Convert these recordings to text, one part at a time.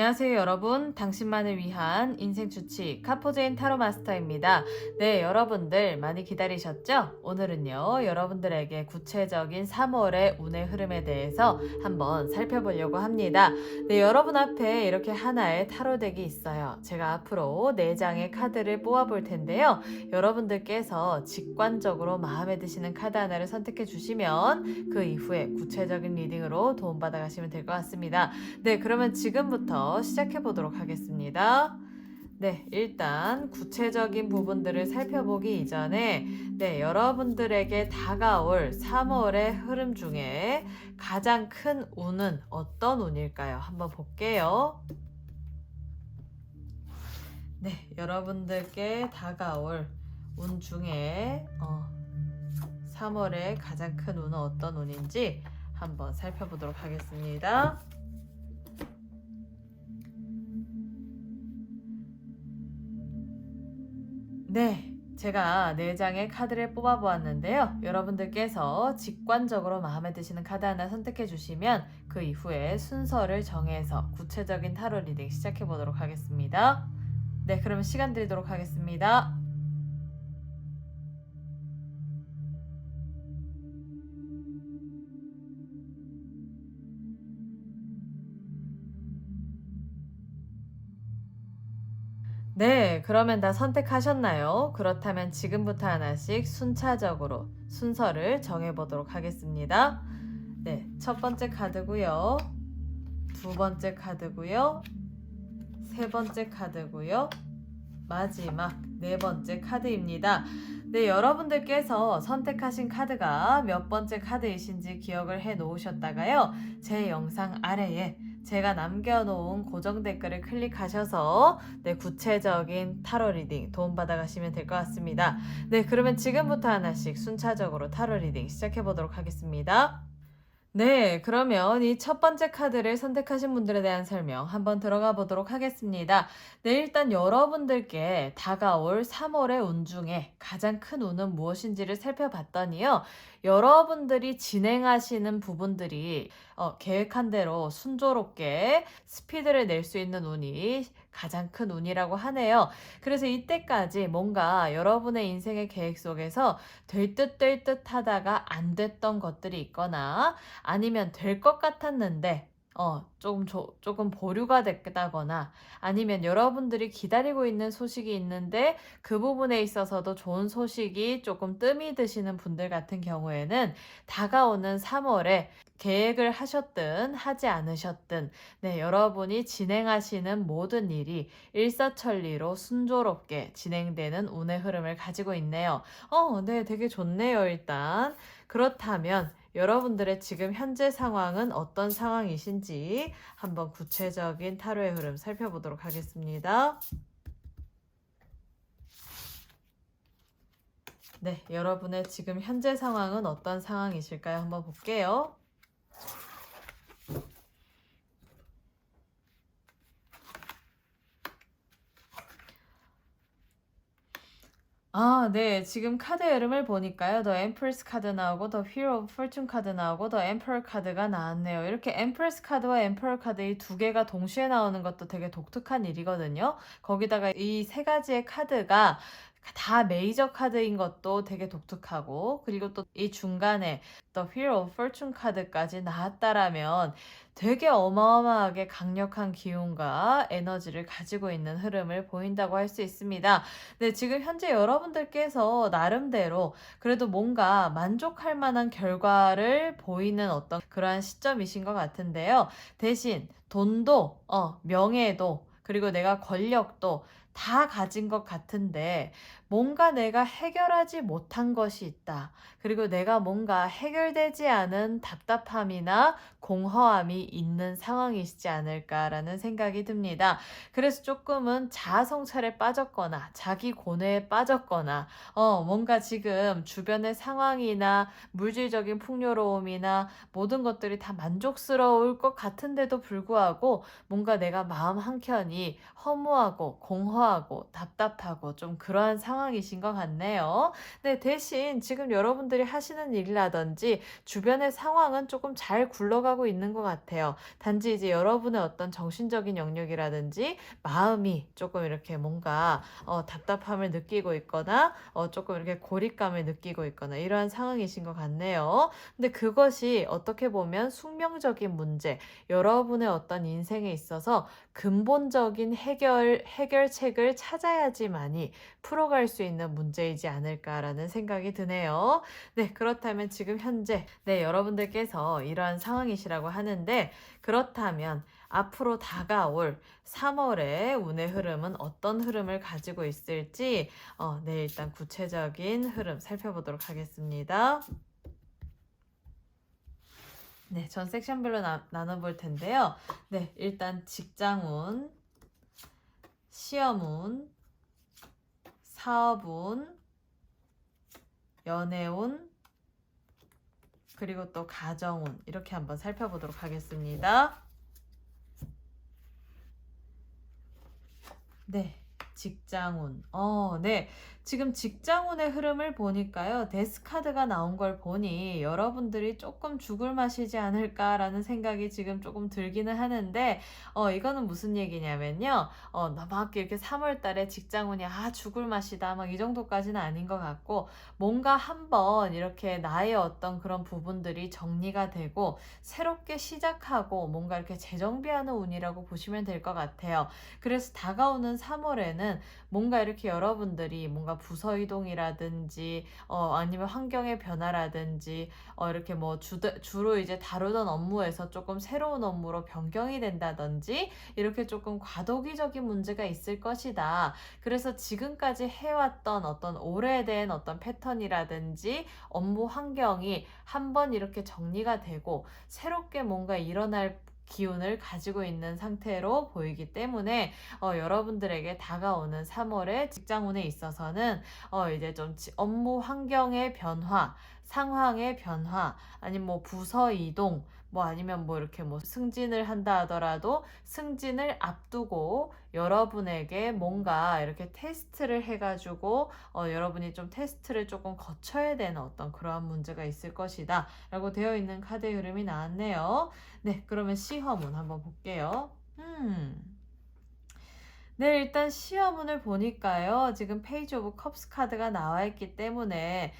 안녕하세요 여러분. 당신만을 위한 인생 추치 카포제인 타로 마스터입니다. 네, 여러분들 많이 기다리셨죠? 오늘은요 여러분들에게 구체적인 3월의 운의 흐름에 대해서 한번 살펴보려고 합니다. 네, 여러분 앞에 이렇게 하나의 타로 덱이 있어요. 제가 앞으로 4장의 카드를 뽑아 볼 텐데요, 여러분들께서 직관적으로 마음에 드시는 카드 하나를 선택해 주시면 그 이후에 구체적인 리딩으로 도움받아 가시면 될 것 같습니다. 네, 그러면 지금부터 시작해 보도록 하겠습니다. 네, 일단 구체적인 부분들을 살펴보기 이전에 여러분들에게 다가올 3월의 흐름 중에 가장 큰 운은 어떤 운일까요? 한번 볼게요. 네, 여러분들께 다가올 운 중에 3월의 가장 큰 운은 어떤 운인지 한번 살펴보도록 하겠습니다. 네, 제가 4장의 카드를 뽑아보았는데요. 여러분들께서 직관적으로 마음에 드시는 카드 하나 선택해 주시면 그 이후에 순서를 정해서 구체적인 타로 리딩 시작해 보도록 하겠습니다. 네, 그러면 시간 드리도록 하겠습니다. 네, 그러면 다 선택하셨나요? 그렇다면 지금부터 하나씩 순차적으로 순서를 정해보도록 하겠습니다. 네, 첫 번째 카드고요. 두 번째 카드고요. 세 번째 카드고요. 마지막 네 번째 카드입니다. 네, 여러분들께서 선택하신 카드가 몇 번째 카드이신지 기억을 해 놓으셨다가요, 제 영상 아래에 제가 남겨놓은 고정 댓글을 클릭하셔서 구체적인 타로 리딩 도움받아 가시면 될 것 같습니다. 네, 그러면 지금부터 하나씩 순차적으로 타로 리딩 시작해 보도록 하겠습니다. 네, 그러면 이 첫 번째 카드를 선택하신 분들에 대한 설명 한번 들어가 보도록 하겠습니다. 네, 일단 여러분들께 다가올 3월의 운 중에 가장 큰 운은 무엇인지를 살펴봤더니요, 여러분들이 진행하시는 부분들이 계획한 대로 순조롭게 스피드를 낼 수 있는 운이 가장 큰 운이라고 하네요. 그래서 이때까지 뭔가 여러분의 인생의 계획 속에서 될 듯 하다가 안 됐던 것들이 있거나, 아니면 될 것 같았는데 조금 보류가 됐다거나, 아니면 여러분들이 기다리고 있는 소식이 있는데 그 부분에 있어서도 좋은 소식이 조금 뜸이 드시는 분들 같은 경우에는 다가오는 3월에 계획을 하셨든 하지 않으셨든 여러분이 진행하시는 모든 일이 일사천리로 순조롭게 진행되는 운의 흐름을 가지고 있네요. 네, 되게 좋네요, 일단. 그렇다면 여러분들의 지금 현재 상황은 어떤 상황이신지 한번 구체적인 타로의 흐름 살펴보도록 하겠습니다. 네, 여러분의 지금 현재 상황은 어떤 상황이실까요? 한번 볼게요. 네. 지금 카드 이름을 보니까요, The Empress 카드 나오고 The Hero of Fortune 카드 나오고 The Emperor 카드가 나왔네요. 이렇게 Empress 카드와 Emperor 카드 이 두 개가 동시에 나오는 것도 되게 독특한 일이거든요. 거기다가 이 세 가지의 카드가 다 메이저 카드인 것도 되게 독특하고, 그리고 또 이 중간에 The Hero of Fortune 카드까지 나왔다라면 되게 어마어마하게 강력한 기운과 에너지를 가지고 있는 흐름을 보인다고 할 수 있습니다. 네, 지금 현재 여러분들께서 나름대로 그래도 뭔가 만족할 만한 결과를 보이는 어떤 그러한 시점이신 것 같은데요. 대신 돈도, 명예도, 그리고 내가 권력도 다 가진 것 같은데 뭔가 내가 해결하지 못한 것이 있다. 그리고 내가 뭔가 해결되지 않은 답답함이나 공허함이 있는 상황이시지 않을까라는 생각이 듭니다. 그래서 조금은 자아성찰에 빠졌거나 자기 고뇌에 빠졌거나, 뭔가 지금 주변의 상황이나 물질적인 풍요로움이나 모든 것들이 다 만족스러울 것 같은데도 불구하고 뭔가 내가 마음 한켠이 허무하고 공허하고 답답하고 좀 그러한 상황 상황이신 것 같네요. 네, 대신 지금 여러분들이 하시는 일이라든지 주변의 상황은 조금 잘 굴러가고 있는 것 같아요. 단지 이제 여러분의 어떤 정신적인 영역이라든지 마음이 조금 이렇게 뭔가 답답함을 느끼고 있거나 조금 이렇게 고립감을 느끼고 있거나 이러한 상황이신 것 같네요. 근데 그것이 어떻게 보면 숙명적인 문제, 여러분의 어떤 인생에 있어서 근본적인 해결책을 찾아야지만이 풀어갈 수 있는 문제이지 않을까라는 생각이 드네요. 네, 그렇다면 지금 현재 여러분들께서 이러한 상황이시라고 하는데, 그렇다면 앞으로 다가올 3월의 운의 흐름은 어떤 흐름을 가지고 있을지 네, 일단 구체적인 흐름 살펴보도록 하겠습니다. 네, 전 섹션별로 나눠볼 텐데요. 네, 일단 직장운, 시험운, 사업운, 연애운, 그리고 또 가정운, 이렇게 한번 살펴보도록 하겠습니다. 네, 직장운. 네. 지금 직장운의 흐름을 보니까요. 데스카드가 나온 걸 보니 여러분들이 조금 죽을 맛이지 않을까라는 생각이 지금 조금 들기는 하는데, 이거는 무슨 얘기냐면요. 막 이렇게 3월 달에 직장운이 죽을 맛이다. 막 이 정도까지는 아닌 것 같고, 뭔가 한번 이렇게 나의 어떤 그런 부분들이 정리가 되고, 새롭게 시작하고, 뭔가 이렇게 재정비하는 운이라고 보시면 될 것 같아요. 그래서 다가오는 3월에는 뭔가 이렇게 여러분들이 뭔가 부서 이동이라든지 아니면 환경의 변화라든지 이렇게 뭐 주로 이제 다루던 업무에서 조금 새로운 업무로 변경이 된다든지 이렇게 조금 과도기적인 문제가 있을 것이다. 그래서 지금까지 해왔던 어떤 오래된 어떤 패턴이라든지 업무 환경이 한번 이렇게 정리가 되고 새롭게 뭔가 일어날 기운을 가지고 있는 상태로 보이기 때문에 여러분들에게 다가오는 3월의 직장운에 있어서는 이제 좀 업무 환경의 변화, 상황의 변화, 아니면 뭐 부서 이동, 뭐 아니면 뭐 이렇게 뭐 승진을 한다 하더라도 승진을 앞두고 여러분에게 뭔가 이렇게 테스트를 해가지고 여러분이 좀 테스트를 조금 거쳐야 되는 어떤 그러한 문제가 있을 것이다 라고 되어 있는 카드의 흐름이 나왔네요. 네, 그러면 시험운 한번 볼게요. 네, 일단 시험운을 보니까요. 지금 페이지 오브 컵스 카드가 나와 있기 때문에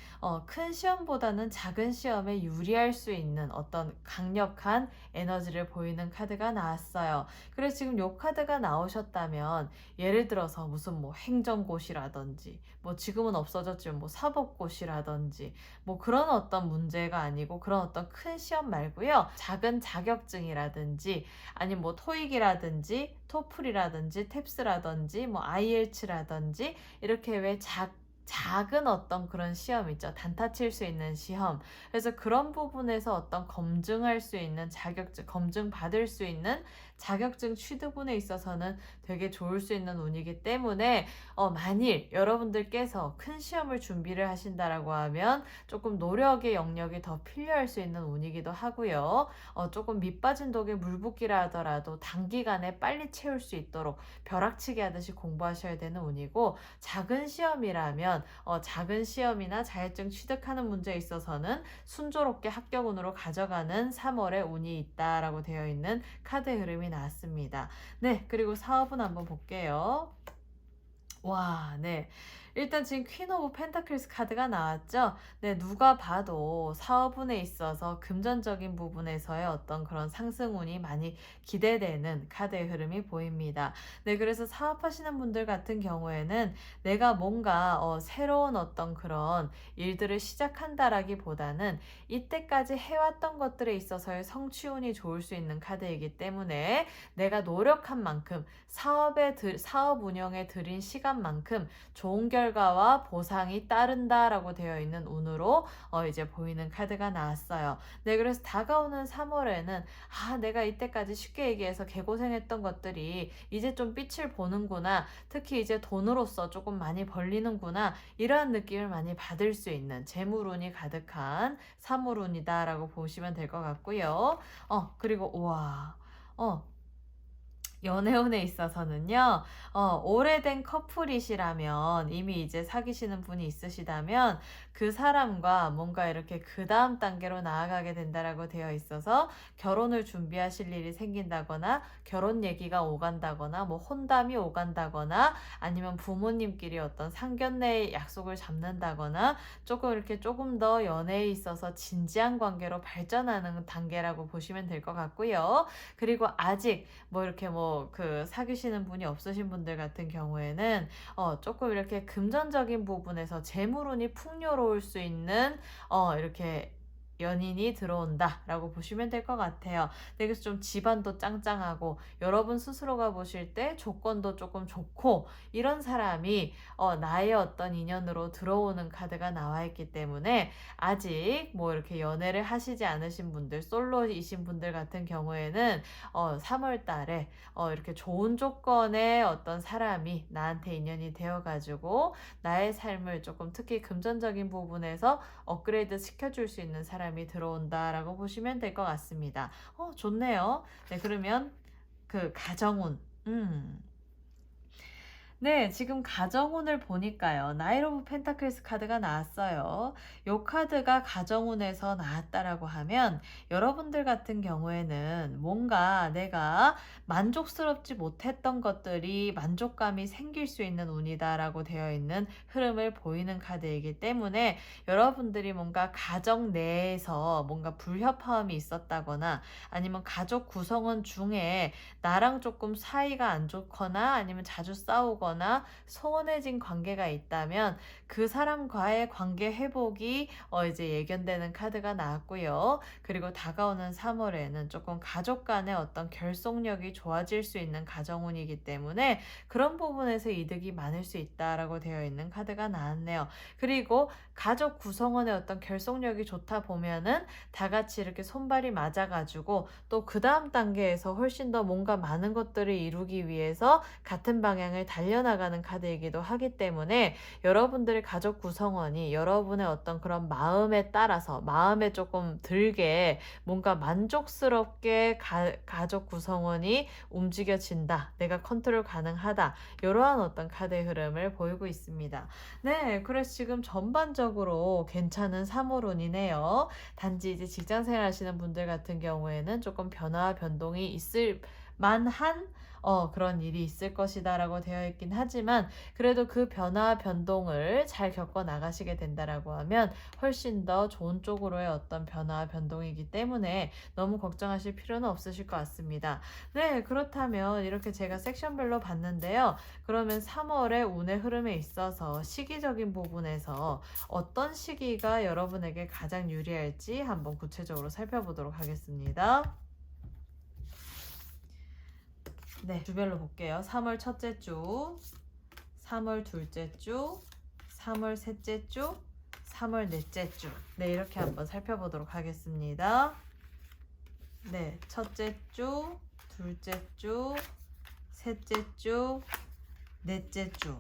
큰 시험보다는 작은 시험에 유리할 수 있는 어떤 강력한 에너지를 보이는 카드가 나왔어요. 그래서 지금 요 카드가 나오셨다면 예를 들어서 무슨 뭐 행정고시라든지 뭐 지금은 없어졌지만 뭐 사법고시라든지 뭐 그런 어떤 문제가 아니고 그런 어떤 큰 시험 말고요. 작은 자격증이라든지 아니면 뭐 토익이라든지 토플이라든지 탭스라든지 뭐 IELTS라든지 이렇게 왜 작은 어떤 그런 시험 있죠. 단타 칠 수 있는 시험. 그래서 그런 부분에서 어떤 검증할 수 있는 자격증, 검증 받을 수 있는 자격증 취득운에 있어서는 되게 좋을 수 있는 운이기 때문에 만일 여러분들께서 큰 시험을 준비를 하신다라고 하면 조금 노력의 영역이 더 필요할 수 있는 운이기도 하고요. 조금 밑빠진 독에 물 붓기라 하더라도 단기간에 빨리 채울 수 있도록 벼락치기 하듯이 공부하셔야 되는 운이고, 작은 시험이라면 작은 시험이나 자격증 취득하는 문제에 있어서는 순조롭게 합격운으로 가져가는 3월에 운이 있다라고 되어 있는 카드의 흐름이 나왔습니다. 네, 그리고 사업은 한번 볼게요. 와, 네. 일단 지금 퀸 오브 펜타클스 카드가 나왔죠? 네, 누가 봐도 사업운에 있어서 금전적인 부분에서의 어떤 그런 상승운이 많이 기대되는 카드의 흐름이 보입니다. 네, 그래서 사업하시는 분들 같은 경우에는 내가 뭔가 새로운 어떤 그런 일들을 시작한다라기보다는 이때까지 해왔던 것들에 있어서의 성취운이 좋을 수 있는 카드이기 때문에 내가 노력한 만큼 사업 운영에 들인 시간만큼 좋은 결과와 보상이 따른다라고 되어 있는 운으로 이제 보이는 카드가 나왔어요. 네, 그래서 다가오는 3월에는 내가 이때까지 쉽게 얘기해서 개고생했던 것들이 이제 좀 빛을 보는구나. 특히 이제 돈으로서 조금 많이 벌리는구나. 이러한 느낌을 많이 받을 수 있는 재물운이 가득한 3월운이다라고 보시면 될 것 같고요. 그리고 우와. 연애운에 있어서는요, 오래된 커플이시라면, 이미 이제 사귀시는 분이 있으시다면, 그 사람과 뭔가 이렇게 그 다음 단계로 나아가게 된다라고 되어 있어서, 결혼을 준비하실 일이 생긴다거나, 결혼 얘기가 오간다거나, 뭐 혼담이 오간다거나, 아니면 부모님끼리 어떤 상견례 약속을 잡는다거나, 조금 이렇게 조금 더 연애에 있어서 진지한 관계로 발전하는 단계라고 보시면 될 것 같고요. 그리고 아직 뭐 이렇게 뭐 그 사귀시는 분이 없으신 분들 같은 경우에는 조금 이렇게 금전적인 부분에서 재물운이 풍요로울 수 있는 이렇게 연인이 들어온다라고 보시면 될 것 같아요. 네, 그래서 좀 집안도 짱짱하고 여러분 스스로가 보실 때 조건도 조금 좋고 이런 사람이 나의 어떤 인연으로 들어오는 카드가 나와 있기 때문에 아직 뭐 이렇게 연애를 하시지 않으신 분들, 솔로이신 분들 같은 경우에는 3월 달에 이렇게 좋은 조건의 어떤 사람이 나한테 인연이 되어가지고 나의 삶을 조금 특히 금전적인 부분에서 업그레이드 시켜줄 수 있는 사람이 들어온다라고 보시면 될 것 같습니다. 좋네요. 네, 그러면 그 가정운. 네, 지금 가정운을 보니까요. 나인 오브 펜타클스 카드가 나왔어요. 요 카드가 가정운에서 나왔다라고 하면 여러분들 같은 경우에는 뭔가 내가 만족스럽지 못했던 것들이 만족감이 생길 수 있는 운이다라고 되어 있는 흐름을 보이는 카드이기 때문에 여러분들이 뭔가 가정 내에서 뭔가 불협화음이 있었다거나 아니면 가족 구성원 중에 나랑 조금 사이가 안 좋거나 아니면 자주 싸우거나 소원해진 관계가 있다면 그 사람과의 관계 회복이 이제 예견되는 카드가 나왔고요. 그리고 다가오는 3월에는 조금 가족 간의 어떤 결속력이 좋아질 수 있는 가정운이기 때문에 그런 부분에서 이득이 많을 수 있다라고 되어 있는 카드가 나왔네요. 그리고 가족 구성원의 어떤 결속력이 좋다 보면은 다 같이 이렇게 손발이 맞아가지고 또 그 다음 단계에서 훨씬 더 뭔가 많은 것들을 이루기 위해서 같은 방향을 달려나가는 카드이기도 하기 때문에 여러분들의 가족 구성원이 여러분의 어떤 그런 마음에 따라서 마음에 조금 들게 뭔가 만족스럽게 가족 구성원이 움직여진다. 내가 컨트롤 가능하다. 이러한 어떤 카드의 흐름을 보이고 있습니다. 네, 그래서 지금 전반적으로 괜찮은 3월운이네요. 단지 이제 직장 생활 하시는 분들 같은 경우에는 조금 변화와 변동이 있을 만한 그런 일이 있을 것이다라고 되어 있긴 하지만 그래도 그 변화와 변동을 잘 겪어 나가시게 된다라고 하면 훨씬 더 좋은 쪽으로의 어떤 변화와 변동이기 때문에 너무 걱정하실 필요는 없으실 것 같습니다. 네, 그렇다면 이렇게 제가 섹션별로 봤는데요. 그러면 3월의 운의 흐름에 있어서 시기적인 부분에서 어떤 시기가 여러분에게 가장 유리할지 한번 구체적으로 살펴보도록 하겠습니다. 네, 주별로 볼게요. 3월 첫째 주, 3월 둘째 주, 3월 셋째 주, 3월 넷째 주. 네, 이렇게 한번 살펴보도록 하겠습니다. 네, 첫째 주, 둘째 주, 셋째 주, 넷째 주.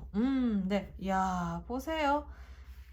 네. 야, 보세요.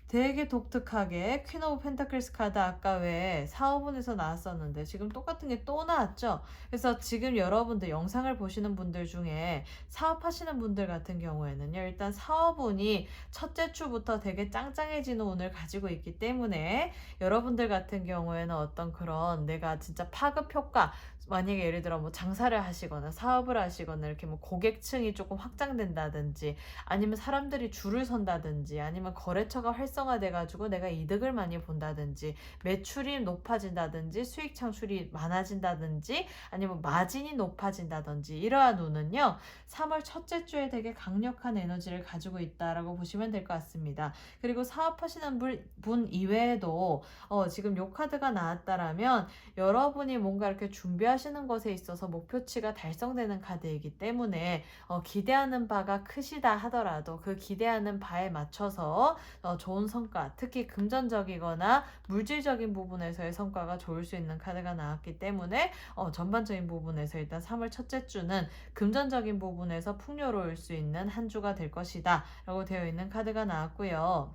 되게 독특하게 퀸 오브 펜타클스 카드 아까 왜 사업운에서 나왔었는데 지금 똑같은 게 또 나왔죠. 그래서 지금 여러분들 영상을 보시는 분들 중에 사업하시는 분들 같은 경우에는요. 일단 사업운이 첫째 주부터 되게 짱짱해지는 운을 가지고 있기 때문에 여러분들 같은 경우에는 어떤 그런 내가 진짜 파급 효과 만약에 예를 들어 뭐 장사를 하시거나 사업을 하시거나 이렇게 뭐 고객층이 조금 확장된다든지 아니면 사람들이 줄을 선다든지 아니면 거래처가 활성화돼 가지고 내가 이득을 많이 본다든지 매출이 높아진다든지 수익 창출이 많아진다든지 아니면 마진이 높아진다든지 이러한 운은요 3월 첫째 주에 되게 강력한 에너지를 가지고 있다라고 보시면 될 것 같습니다. 그리고 사업하시는 분 이외에도 지금 요 카드가 나왔다라면 여러분이 뭔가 이렇게 준비하시는 것에 있어서 목표치가 달성되는 카드이기 때문에 기대하는 바가 크시다 하더라도 그 기대하는 바에 맞춰서 좋은 성과, 특히 금전적이거나 물질적인 부분에서의 성과가 좋을 수 있는 카드가 나왔기 때문에 전반적인 부분에서 일단 3월 첫째 주는 금전적인 부분에서 풍요로울 수 있는 한 주가 될 것이다 라고 되어 있는 카드가 나왔고요.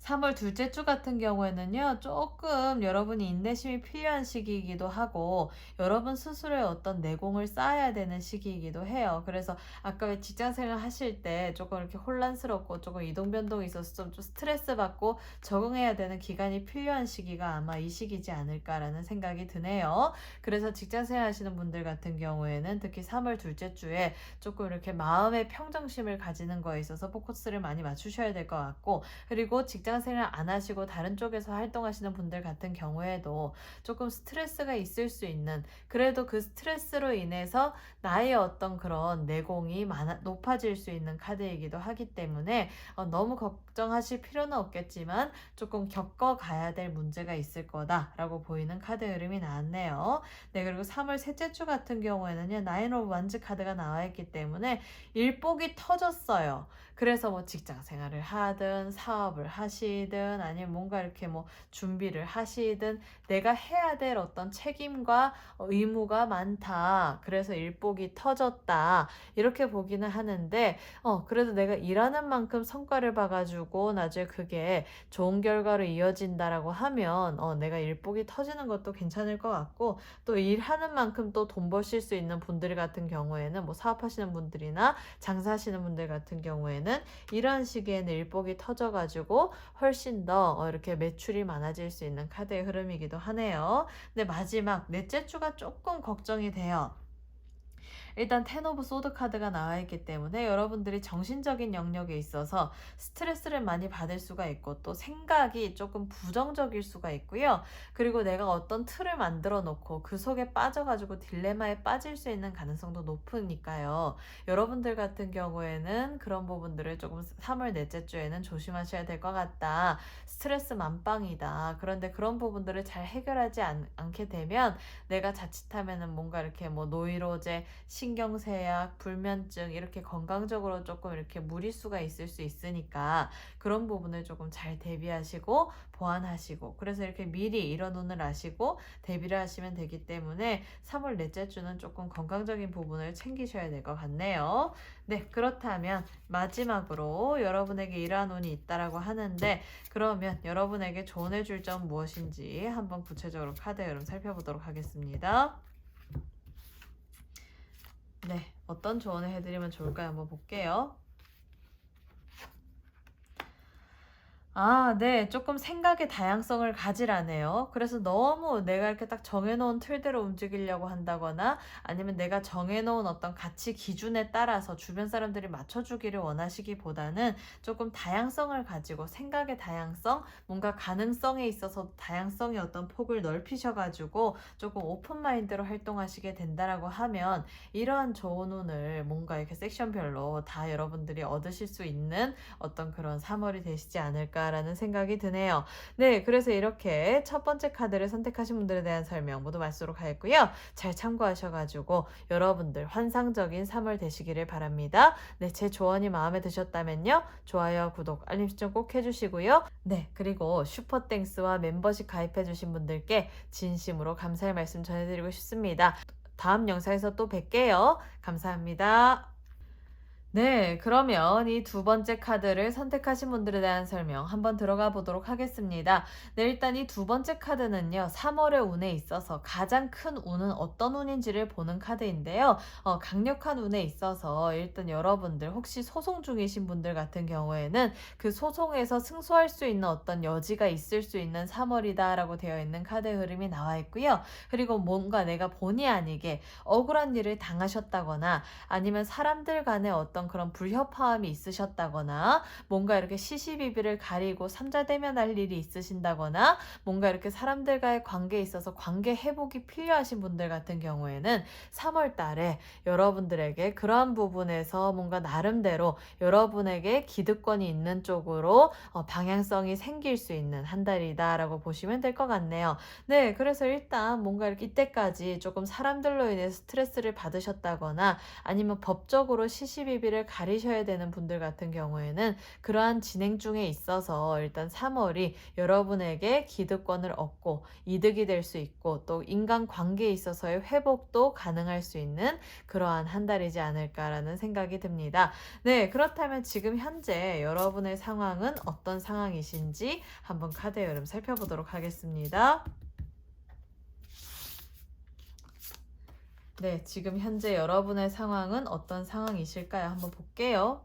3월 둘째 주 같은 경우에는요, 조금 여러분이 인내심이 필요한 시기이기도 하고, 여러분 스스로의 어떤 내공을 쌓아야 되는 시기이기도 해요. 그래서 아까 왜 직장 생활 하실 때 조금 이렇게 혼란스럽고 조금 이동 변동이 있어서 좀 스트레스 받고 적응해야 되는 기간이 필요한 시기가 아마 이 시기지 않을까라는 생각이 드네요. 그래서 직장 생활 하시는 분들 같은 경우에는 특히 3월 둘째 주에 조금 이렇게 마음의 평정심을 가지는 거에 있어서 포커스를 많이 맞추셔야 될 것 같고, 그리고 직장 생활 안 하시고 다른 쪽에서 활동하시는 분들 같은 경우에도 조금 스트레스가 있을 수 있는, 그래도 그 스트레스로 인해서 나의 어떤 그런 내공이 높아질 수 있는 카드이기도 하기 때문에 너무 걱정하실 필요는 없겠지만 조금 겪어가야 될 문제가 있을 거다라고 보이는 카드 흐름이 나왔네요. 네, 그리고 3월 셋째 주 같은 경우에는요, 나인 오브 완즈 카드가 나와 있기 때문에 일복이 터졌어요. 그래서 뭐 직장 생활을 하든 사업을 하시든 아니면 뭔가 이렇게 뭐 준비를 하시든 내가 해야 될 어떤 책임과 의무가 많다. 그래서 일복이 터졌다. 이렇게 보기는 하는데 그래도 내가 일하는 만큼 성과를 봐가지고 나중에 그게 좋은 결과로 이어진다라고 하면 내가 일복이 터지는 것도 괜찮을 것 같고, 또 일하는 만큼 또 돈 버실 수 있는 분들 같은 경우에는 뭐 사업하시는 분들이나 장사하시는 분들 같은 경우에는 이런 시기에는 일복이 터져가지고 훨씬 더 이렇게 매출이 많아질 수 있는 카드의 흐름이기도 하네요. 근데 마지막 넷째 주가 조금 걱정이 돼요. 일단 텐 오브 소드 카드가 나와 있기 때문에 여러분들이 정신적인 영역에 있어서 스트레스를 많이 받을 수가 있고, 또 생각이 조금 부정적일 수가 있고요. 그리고 내가 어떤 틀을 만들어 놓고 그 속에 빠져가지고 딜레마에 빠질 수 있는 가능성도 높으니까요. 여러분들 같은 경우에는 그런 부분들을 조금 3월 넷째 주에는 조심하셔야 될 것 같다. 스트레스 만빵이다. 그런데 그런 부분들을 잘 해결하지 않게 되면 내가 자칫하면은 뭔가 이렇게 뭐 노이로제, 신경쇠약, 불면증 이렇게 건강적으로 조금 이렇게 무리수가 있을 수 있으니까 그런 부분을 조금 잘 대비하시고 보완하시고, 그래서 이렇게 미리 이런 눈을 아시고 대비를 하시면 되기 때문에 3월 넷째 주는 조금 건강적인 부분을 챙기셔야 될 것 같네요. 네, 그렇다면 마지막으로 여러분에게 이러한 운이 있다라고 하는데, 그러면 여러분에게 조언해 줄 점 무엇인지 한번 구체적으로 카드 흐름 살펴보도록 하겠습니다. 네, 어떤 조언을 해드리면 좋을까요? 한번 볼게요. 네. 조금 생각의 다양성을 가지라네요. 그래서 너무 내가 이렇게 딱 정해놓은 틀대로 움직이려고 한다거나 아니면 내가 정해놓은 어떤 가치 기준에 따라서 주변 사람들이 맞춰주기를 원하시기보다는 조금 다양성을 가지고 생각의 다양성, 뭔가 가능성에 있어서 다양성의 어떤 폭을 넓히셔가지고 조금 오픈마인드로 활동하시게 된다라고 하면 이러한 좋은 운을 뭔가 이렇게 섹션별로 다 여러분들이 얻으실 수 있는 어떤 그런 3월이 되시지 않을까 라는 생각이 드네요. 네, 그래서 이렇게 첫 번째 카드를 선택하신 분들에 대한 설명 모두 말씀으로 하였고요. 잘 참고하셔가지고 여러분들 환상적인 3월 되시기를 바랍니다. 네, 제 조언이 마음에 드셨다면요. 좋아요, 구독, 알림 설정 꼭 해주시고요. 네, 그리고 슈퍼땡스와 멤버십 가입해주신 분들께 진심으로 감사의 말씀 전해드리고 싶습니다. 다음 영상에서 또 뵐게요. 감사합니다. 네, 그러면 이 두 번째 카드를 선택하신 분들에 대한 설명 한번 들어가 보도록 하겠습니다. 네, 일단 이 두 번째 카드는요, 3월의 운에 있어서 가장 큰 운은 어떤 운인지를 보는 카드인데요. 강력한 운에 있어서 일단 여러분들 혹시 소송 중이신 분들 같은 경우에는 그 소송에서 승소할 수 있는 어떤 여지가 있을 수 있는 3월이다라고 되어 있는 카드 흐름이 나와 있고요. 그리고 뭔가 내가 본의 아니게 억울한 일을 당하셨다거나 아니면 사람들 간의 어떤 그런 불협화음이 있으셨다거나 뭔가 이렇게 시시비비를 가리고 삼자대면할 일이 있으신다거나 뭔가 이렇게 사람들과의 관계에 있어서 관계 회복이 필요하신 분들 같은 경우에는 3월 달에 여러분들에게 그러한 부분에서 뭔가 나름대로 여러분에게 기득권이 있는 쪽으로 방향성이 생길 수 있는 한 달이다라고 보시면 될 것 같네요. 네, 그래서 일단 뭔가 이렇게 이때까지 조금 사람들로 인해 스트레스를 받으셨다거나 아니면 법적으로 시시비비 대비를 가리셔야 되는 분들 같은 경우에는 그러한 진행 중에 있어서 일단 3월이 여러분에게 기득권을 얻고 이득이 될 수 있고 또 인간관계에 있어서의 회복도 가능할 수 있는 그러한 한 달이지 않을까라는 생각이 듭니다. 네, 그렇다면 지금 현재 여러분의 상황은 어떤 상황이신지 한번 카드의 흐름 살펴보도록 하겠습니다. 네, 지금 현재 여러분의 상황은 어떤 상황이실까요? 한번 볼게요.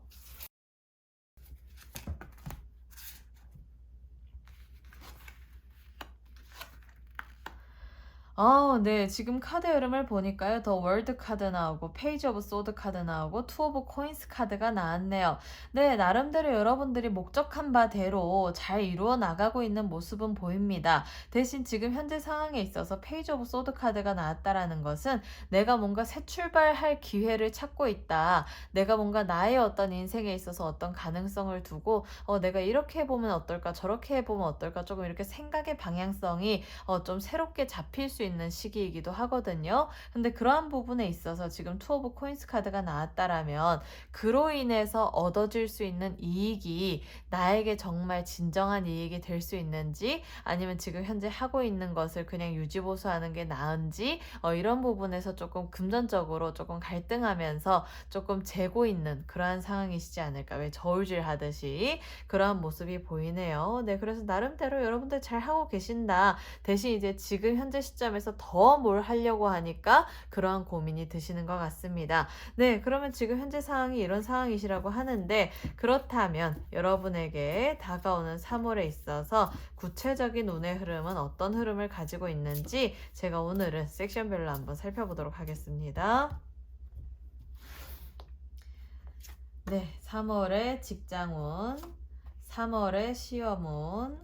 네. 지금 카드 흐름을 보니까요. 더 월드 카드 나오고 페이지 오브 소드 카드 나오고 투 오브 코인스 카드가 나왔네요. 네, 나름대로 여러분들이 목적한 바대로 잘 이루어 나가고 있는 모습은 보입니다. 대신 지금 현재 상황에 있어서 페이지 오브 소드 카드가 나왔다라는 것은 내가 뭔가 새 출발할 기회를 찾고 있다. 내가 뭔가 나의 어떤 인생에 있어서 어떤 가능성을 두고 내가 이렇게 해보면 어떨까 저렇게 해보면 어떨까 조금 이렇게 생각의 방향성이 좀 새롭게 잡힐 수 있는 시기이기도 하거든요. 근데 그러한 부분에 있어서 지금 투 오브 코인스 카드가 나왔다라면 그로 인해서 얻어질 수 있는 이익이 나에게 정말 진정한 이익이 될 수 있는지 아니면 지금 현재 하고 있는 것을 그냥 유지보수하는 게 나은지 이런 부분에서 조금 금전적으로 조금 갈등하면서 조금 재고 있는 그러한 상황이시지 않을까. 왜 저울질 하듯이 그러한 모습이 보이네요. 네, 그래서 나름대로 여러분들 잘 하고 계신다. 대신 이제 지금 현재 시점에서 더 뭘 하려고 하니까 그러한 고민이 드시는 것 같습니다. 네, 그러면 지금 현재 상황이 이런 상황이시라고 하는데 그렇다면 여러분에게 다가오는 3월에 있어서 구체적인 운의 흐름은 어떤 흐름을 가지고 있는지 제가 오늘은 섹션별로 한번 살펴보도록 하겠습니다. 네, 3월의 직장운, 3월의 시험운,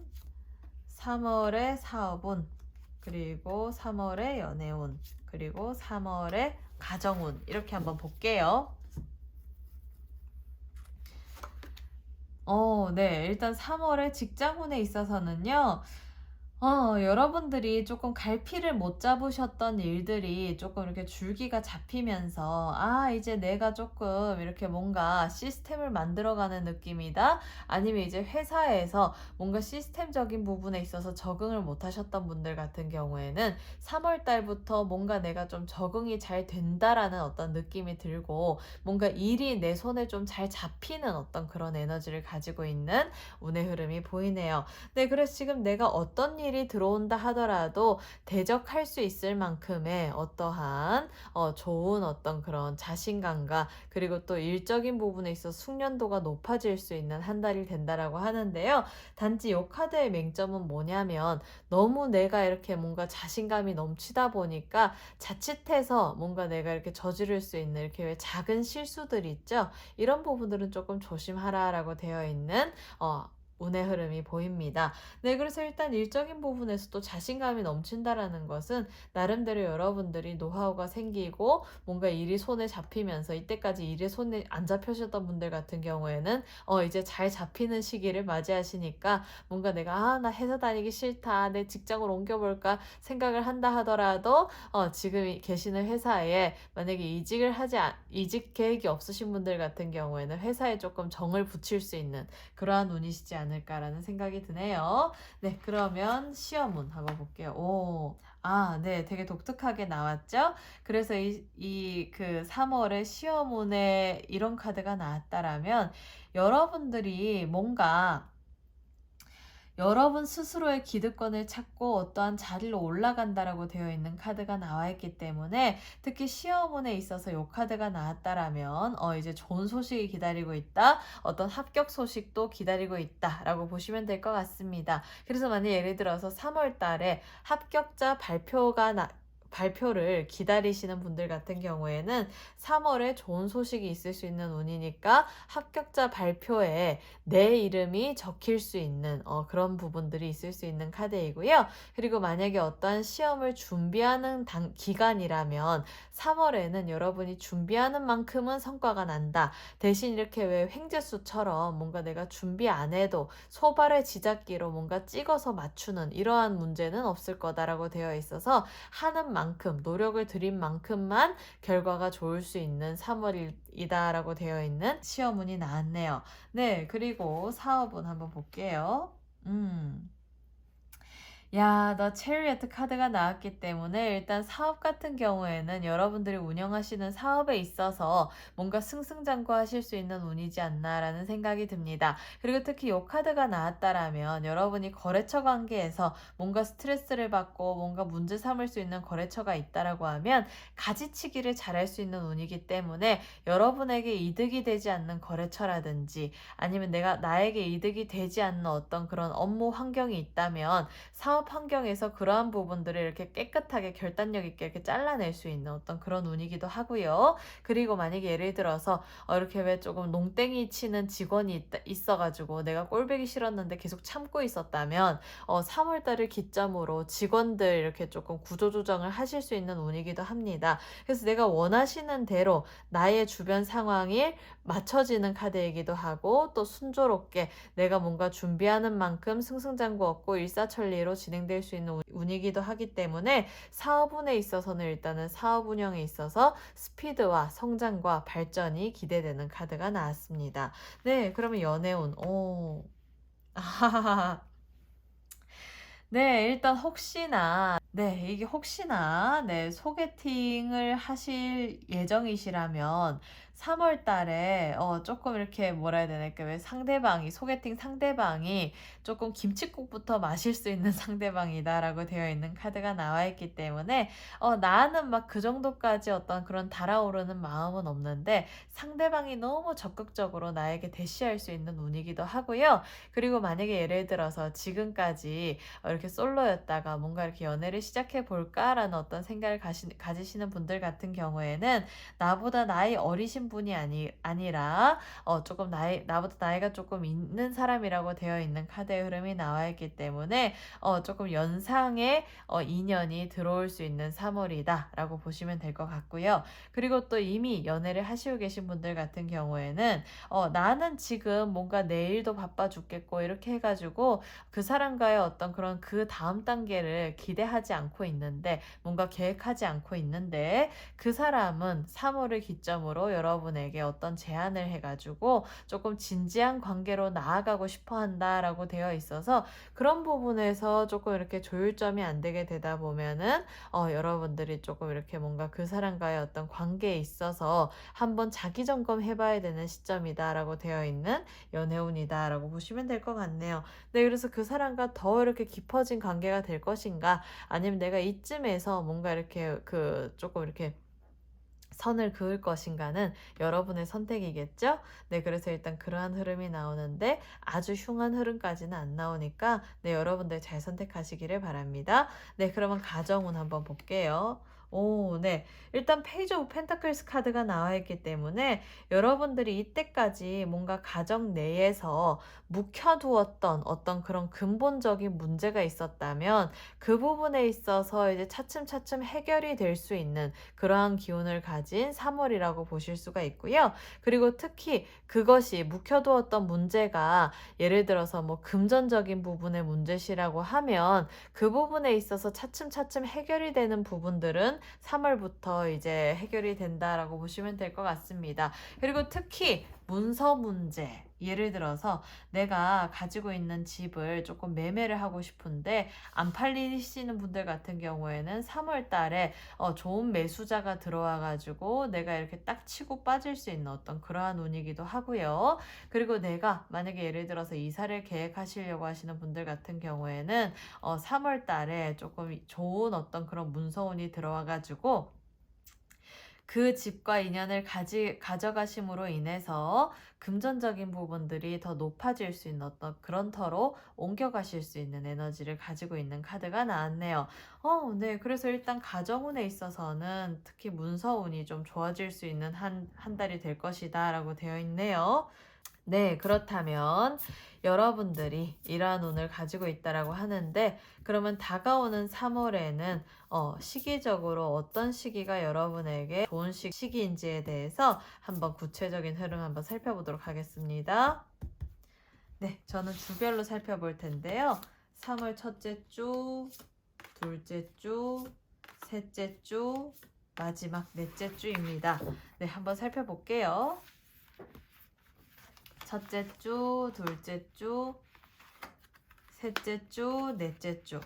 3월의 사업운, 그리고 3월의 연애운, 그리고 3월의 가정운 이렇게 한번 볼게요. 네. 일단 3월의 직장운에 있어서는요. 여러분들이 조금 갈피를 못 잡으셨던 일들이 조금 이렇게 줄기가 잡히면서, 이제 내가 조금 이렇게 뭔가 시스템을 만들어가는 느낌이다. 아니면 이제 회사에서 뭔가 시스템적인 부분에 있어서 적응을 못 하셨던 분들 같은 경우에는 3월 달부터 뭔가 내가 좀 적응이 잘 된다라는 어떤 느낌이 들고, 뭔가 일이 내 손에 좀 잘 잡히는 어떤 그런 에너지를 가지고 있는 운의 흐름이 보이네요. 네, 그래서 지금 내가 어떤 일이 들어온다 하더라도 대적할 수 있을 만큼의 어떠한 좋은 어떤 그런 자신감과 그리고 또 일적인 부분에 있어 숙련도가 높아질 수 있는 한 달이 된다라고 하는데요. 단지 이 카드의 맹점은 뭐냐면 너무 내가 이렇게 뭔가 자신감이 넘치다 보니까 자칫해서 뭔가 내가 이렇게 저지를 수 있는 이렇게 왜 작은 실수들이 있죠. 이런 부분들은 조금 조심하라라고 되어 있는 운의 흐름이 보입니다. 네, 그래서 일단 일적인 부분에서도 자신감이 넘친다라는 것은 나름대로 여러분들이 노하우가 생기고 뭔가 일이 손에 잡히면서 이때까지 일이 손에 안 잡혀셨던 분들 같은 경우에는 이제 잘 잡히는 시기를 맞이하시니까 뭔가 내가 나 회사 다니기 싫다. 내 직장을 옮겨볼까 생각을 한다 하더라도 지금 계시는 회사에 만약에 이직 계획이 없으신 분들 같은 경우에는 회사에 조금 정을 붙일 수 있는 그러한 운이시지 않을까라는 생각이 드네요. 네, 그러면 시험운 한번 볼게요. 네, 되게 독특하게 나왔죠? 그래서 그 3월에 시험운에 이런 카드가 나왔다라면 여러분들이 뭔가 여러분 스스로의 기득권을 찾고 어떠한 자리로 올라간다라고 되어 있는 카드가 나와 있기 때문에 특히 시험운에 있어서 이 카드가 나왔다라면 이제 좋은 소식이 기다리고 있다. 어떤 합격 소식도 기다리고 있다라고 보시면 될 것 같습니다. 그래서 만약 예를 들어서 3월 달에 합격자 발표를 기다리시는 분들 같은 경우에는 3월에 좋은 소식이 있을 수 있는 운이니까 합격자 발표에 내 이름이 적힐 수 있는 그런 부분들이 있을 수 있는 카드이고요. 그리고 만약에 어떠한 시험을 준비하는 기간이라면 3월에는 여러분이 준비하는 만큼은 성과가 난다. 대신 이렇게 왜 횡재수처럼 뭔가 내가 준비 안 해도 소발의 지잡기로 뭔가 찍어서 맞추는 이러한 문제는 없을 거다라고 되어 있어서 하는 만큼, 노력을 들인 만큼만 결과가 좋을 수 있는 3월이다라고 되어 있는 시험운이 나왔네요. 네, 그리고 사업운 한번 볼게요. 야, 너 체리어트 카드가 나왔기 때문에 일단 사업 같은 경우에는 여러분들이 운영하시는 사업에 있어서 뭔가 승승장구하실 수 있는 운이지 않나라는 생각이 듭니다. 그리고 특히 이 카드가 나왔다라면 여러분이 거래처 관계에서 뭔가 스트레스를 받고 뭔가 문제 삼을 수 있는 거래처가 있다라고 하면 가지치기를 잘할 수 있는 운이기 때문에 여러분에게 이득이 되지 않는 거래처라든지 아니면 나에게 이득이 되지 않는 어떤 그런 업무 환경이 있다면 사업 환경에서 그러한 부분들을 이렇게 깨끗하게 결단력 있게 이렇게 잘라낼 수 있는 어떤 그런 운이기도 하고요. 그리고 만약에 예를 들어서 이렇게 왜 조금 농땡이 치는 직원이 있어가지고 내가 꼴보기 싫었는데 계속 참고 있었다면 3월달을 기점으로 직원들 이렇게 조금 구조조정을 하실 수 있는 운이기도 합니다. 그래서 내가 원하시는 대로 나의 주변 상황이 맞춰지는 카드이기도 하고 또 순조롭게 내가 뭔가 준비하는 만큼 승승장구 없고 일사천리로 진행될 수 있는 운이기도 하기 때문에 사업운에 있어서는 일단은 사업 운영에 있어서 스피드와 성장과 발전이 기대되는 카드가 나왔습니다. 네, 그러면 연애운. 오. 네, 일단 혹시나 소개팅을 하실 예정이시라면 3월 달에 조금 이렇게 뭐라 해야 되나 왜 소개팅 상대방이 조금 김칫국부터 마실 수 있는 상대방이다라고 되어 있는 카드가 나와 있기 때문에 나는 막 그 정도까지 어떤 그런 달아오르는 마음은 없는데 상대방이 너무 적극적으로 나에게 대시할 수 있는 운이기도 하고요. 그리고 만약에 예를 들어서 지금까지 이렇게 솔로였다가 뭔가 이렇게 연애를 시작해 볼까라는 어떤 생각을 가지시는 분들 같은 경우에는 나보다 나이 어리신 분이 아니라 조금 나보다 나이가 조금 있는 사람이라고 되어 있는 카드의 흐름이 나와 있기 때문에 조금 연상의 인연이 들어올 수 있는 3월이다라고 보시면 될 것 같고요. 그리고 또 이미 연애를 하시고 계신 분들 같은 경우에는 나는 지금 뭔가 내일도 바빠 죽겠고 이렇게 해가지고 그 사람과의 어떤 그런 그 다음 단계를 기대하지 않고 있는데 뭔가 계획하지 않고 있는데 그 사람은 3월을 기점으로 여러분에게 어떤 제안을 해가지고 조금 진지한 관계로 나아가고 싶어 한다라고 되어 있어서 그런 부분에서 조금 이렇게 조율점이 안 되게 되다 보면은 여러분들이 조금 이렇게 뭔가 그 사람과의 어떤 관계에 있어서 한번 자기 점검 해봐야 되는 시점이다라고 되어 있는 연애운이다라고 보시면 될 것 같네요. 네, 그래서 그 사람과 더 이렇게 깊어진 관계가 될 것인가, 아니면 내가 이쯤에서 뭔가 이렇게 조금 이렇게 선을 그을 것인가는 여러분의 선택이겠죠? 네, 그래서 일단 그러한 흐름이 나오는데 아주 흉한 흐름까지는 안 나오니까 네, 여러분들 잘 선택하시기를 바랍니다. 네, 그러면 가정운 한번 볼게요. 오, 네. 일단 페이지 오브 펜타클스 카드가 나와 있기 때문에 여러분들이 이때까지 뭔가 가정 내에서 묵혀두었던 어떤 그런 근본적인 문제가 있었다면 그 부분에 있어서 이제 차츰차츰 해결이 될 수 있는 그러한 기운을 가진 3월이라고 보실 수가 있고요. 그리고 특히 그것이 묵혀두었던 문제가 예를 들어서 뭐 금전적인 부분의 문제시라고 하면 그 부분에 있어서 차츰차츰 해결이 되는 부분들은 3월부터 이제 해결이 된다라고 보시면 될 것 같습니다. 그리고 특히 문서 문제, 예를 들어서 내가 가지고 있는 집을 조금 매매를 하고 싶은데 안 팔리시는 분들 같은 경우에는 3월 달에 좋은 매수자가 들어와 가지고 내가 이렇게 딱 치고 빠질 수 있는 어떤 그러한 운이기도 하고요. 그리고 내가 만약에 예를 들어서 이사를 계획하시려고 하시는 분들 같은 경우에는 3월 달에 조금 좋은 어떤 그런 문서운이 들어와 가지고 그 집과 인연을 가져가심으로 인해서 금전적인 부분들이 더 높아질 수 있는 어떤 그런 터로 옮겨가실 수 있는 에너지를 가지고 있는 카드가 나왔네요. 네. 그래서 일단 가정운에 있어서는 특히 문서운이 좀 좋아질 수 있는 한 달이 될 것이다 라고 되어 있네요. 네, 그렇다면 여러분들이 이러한 운을 가지고 있다라고 하는데 그러면 다가오는 3월에는 시기적으로 어떤 시기가 여러분에게 좋은 시기인지에 대해서 한번 구체적인 흐름 한번 살펴보도록 하겠습니다. 네, 저는 주별로 살펴볼 텐데요. 3월 첫째 주, 둘째 주, 셋째 주, 마지막 넷째 주입니다. 네, 한번 살펴볼게요. 첫째 주, 둘째 주, 셋째 주, 넷째 주.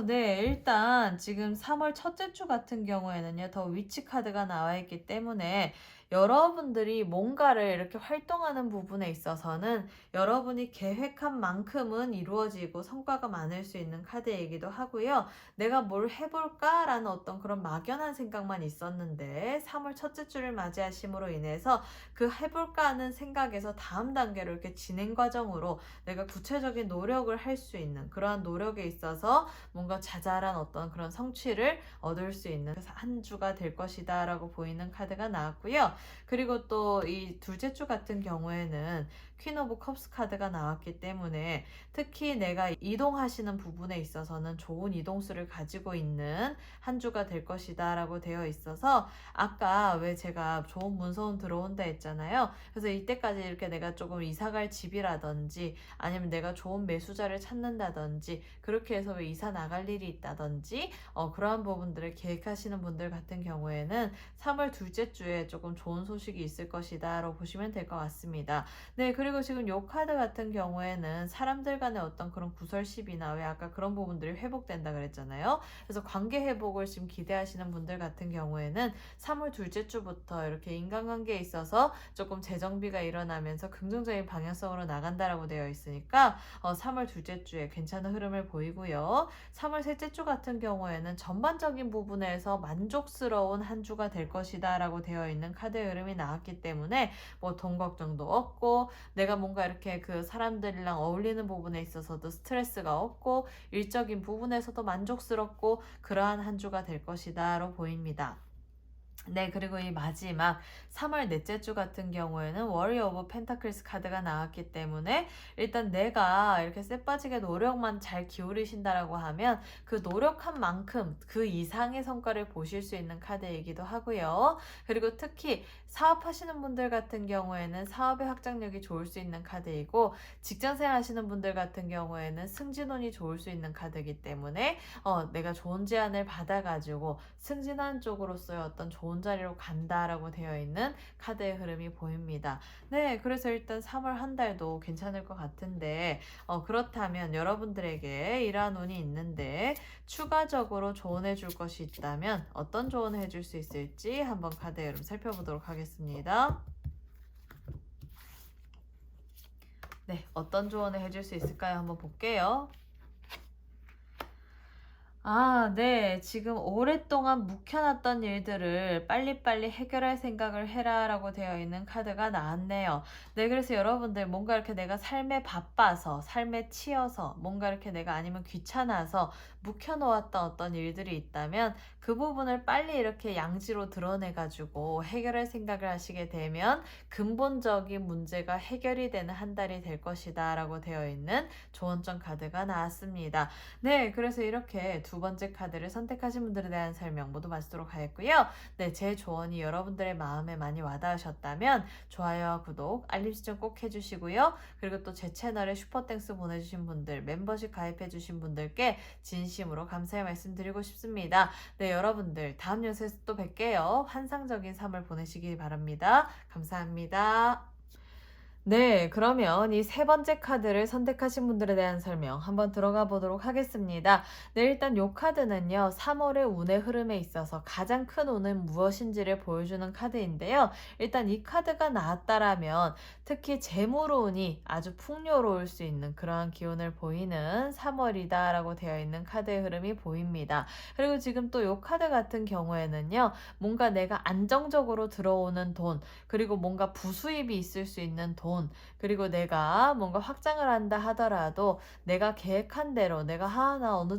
네. 일단 지금 3월 첫째 주 같은 경우에는요, 더 위치 카드가 나와 있기 때문에 여러분들이 뭔가를 이렇게 활동하는 부분에 있어서는 여러분이 계획한 만큼은 이루어지고 성과가 많을 수 있는 카드이기도 하고요. 내가 뭘 해볼까라는 어떤 그런 막연한 생각만 있었는데 3월 첫째 주를 맞이하심으로 인해서 그 해볼까 하는 생각에서 다음 단계로 이렇게 진행 과정으로 내가 구체적인 노력을 할 수 있는 그러한 노력에 있어서 뭔가 자잘한 어떤 그런 성취를 얻을 수 있는 한 주가 될 것이다 라고 보이는 카드가 나왔고요. 그리고 또 이 둘째 주 같은 경우에는 퀸 오브 컵스 카드가 나왔기 때문에 특히 내가 이동하시는 부분에 있어서는 좋은 이동수를 가지고 있는 한 주가 될 것이다 라고 되어 있어서 아까 왜 제가 좋은 문서운 들어온다 했잖아요. 그래서 이때까지 이렇게 내가 조금 이사갈 집이라든지 아니면 내가 좋은 매수자를 찾는다든지 그렇게 해서 왜 이사 나갈 일이 있다든지 그러한 부분들을 계획하시는 분들 같은 경우에는 3월 둘째 주에 조금 좋은 소식이 있을 것이다 라고 보시면 될 것 같습니다. 네, 그리고 지금 요 카드 같은 경우에는 사람들 간의 어떤 그런 구설십이나 왜 아까 그런 부분들이 회복된다 그랬잖아요. 그래서 관계 회복을 지금 기대하시는 분들 같은 경우에는 3월 둘째 주부터 이렇게 인간관계에 있어서 조금 재정비가 일어나면서 긍정적인 방향성으로 나간다라고 되어 있으니까 3월 둘째 주에 괜찮은 흐름을 보이고요. 3월 셋째 주 같은 경우에는 전반적인 부분에서 만족스러운 한 주가 될 것이다 라고 되어 있는 카드의 흐름이 나왔기 때문에 뭐 돈 걱정도 없고 내가 뭔가 이렇게 그 사람들이랑 어울리는 부분에 있어서도 스트레스가 없고 일적인 부분에서도 만족스럽고 그러한 한 주가 될 것이다 라고 보입니다. 네, 그리고 이 마지막 3월 넷째 주 같은 경우에는 워리어 오브 펜타클스 카드가 나왔기 때문에 일단 내가 이렇게 쎄빠지게 노력만 잘 기울이신다라고 하면 그 노력한 만큼 그 이상의 성과를 보실 수 있는 카드이기도 하고요. 그리고 특히 사업하시는 분들 같은 경우에는 사업의 확장력이 좋을 수 있는 카드이고 직장생활 하시는 분들 같은 경우에는 승진운이 좋을 수 있는 카드이기 때문에 내가 좋은 제안을 받아가지고 승진한 쪽으로서의 어떤 좋은 자리로 간다라고 되어 있는 카드의 흐름이 보입니다. 네, 그래서 일단 3월 한 달도 괜찮을 것 같은데 그렇다면 여러분들에게 이러한 운이 있는데 추가적으로 조언해 줄 것이 있다면 어떤 조언을 해줄 수 있을지 한번 카드의 흐름 살펴보도록 하겠습니다. 네, 어떤 조언을 해줄 수 있을까요? 한번 볼게요. 네. 지금 오랫동안 묵혀놨던 일들을 빨리빨리 해결할 생각을 해라라고 되어 있는 카드가 나왔네요. 네, 그래서 여러분들 뭔가 이렇게 내가 삶에 바빠서, 삶에 치여서, 뭔가 이렇게 내가 아니면 귀찮아서 묵혀놓았던 어떤 일들이 있다면 그 부분을 빨리 이렇게 양지로 드러내가지고 해결할 생각을 하시게 되면 근본적인 문제가 해결이 되는 한 달이 될 것이다 라고 되어 있는 조언점 카드가 나왔습니다. 네, 그래서 이렇게 두 번째 카드를 선택하신 분들에 대한 설명 모두 마치도록 하겠고요. 네, 제 조언이 여러분들의 마음에 많이 와닿으셨다면 좋아요와 구독, 알림 설정 꼭 해주시고요. 그리고 또 제 채널에 슈퍼땡스 보내주신 분들, 멤버십 가입해주신 분들께 진심으로 감사의 말씀 드리고 싶습니다. 네, 여러분들 다음 영상에서 또 뵐게요. 환상적인 삶을 보내시길 바랍니다. 감사합니다. 네, 그러면 이 세 번째 카드를 선택하신 분들에 대한 설명 한번 들어가 보도록 하겠습니다. 네, 일단 이 카드는요, 3월의 운의 흐름에 있어서 가장 큰 운은 무엇인지를 보여주는 카드인데요. 일단 이 카드가 나왔다라면 특히 재물 운이 아주 풍요로울 수 있는 그러한 기운을 보이는 3월이다라고 되어 있는 카드의 흐름이 보입니다. 그리고 지금 또 이 카드 같은 경우에는요, 뭔가 내가 안정적으로 들어오는 돈, 그리고 뭔가 부수입이 있을 수 있는 돈, 그리고 내가 뭔가 확장을 한다 하더라도 내가 계획한 대로 내가 하나 어느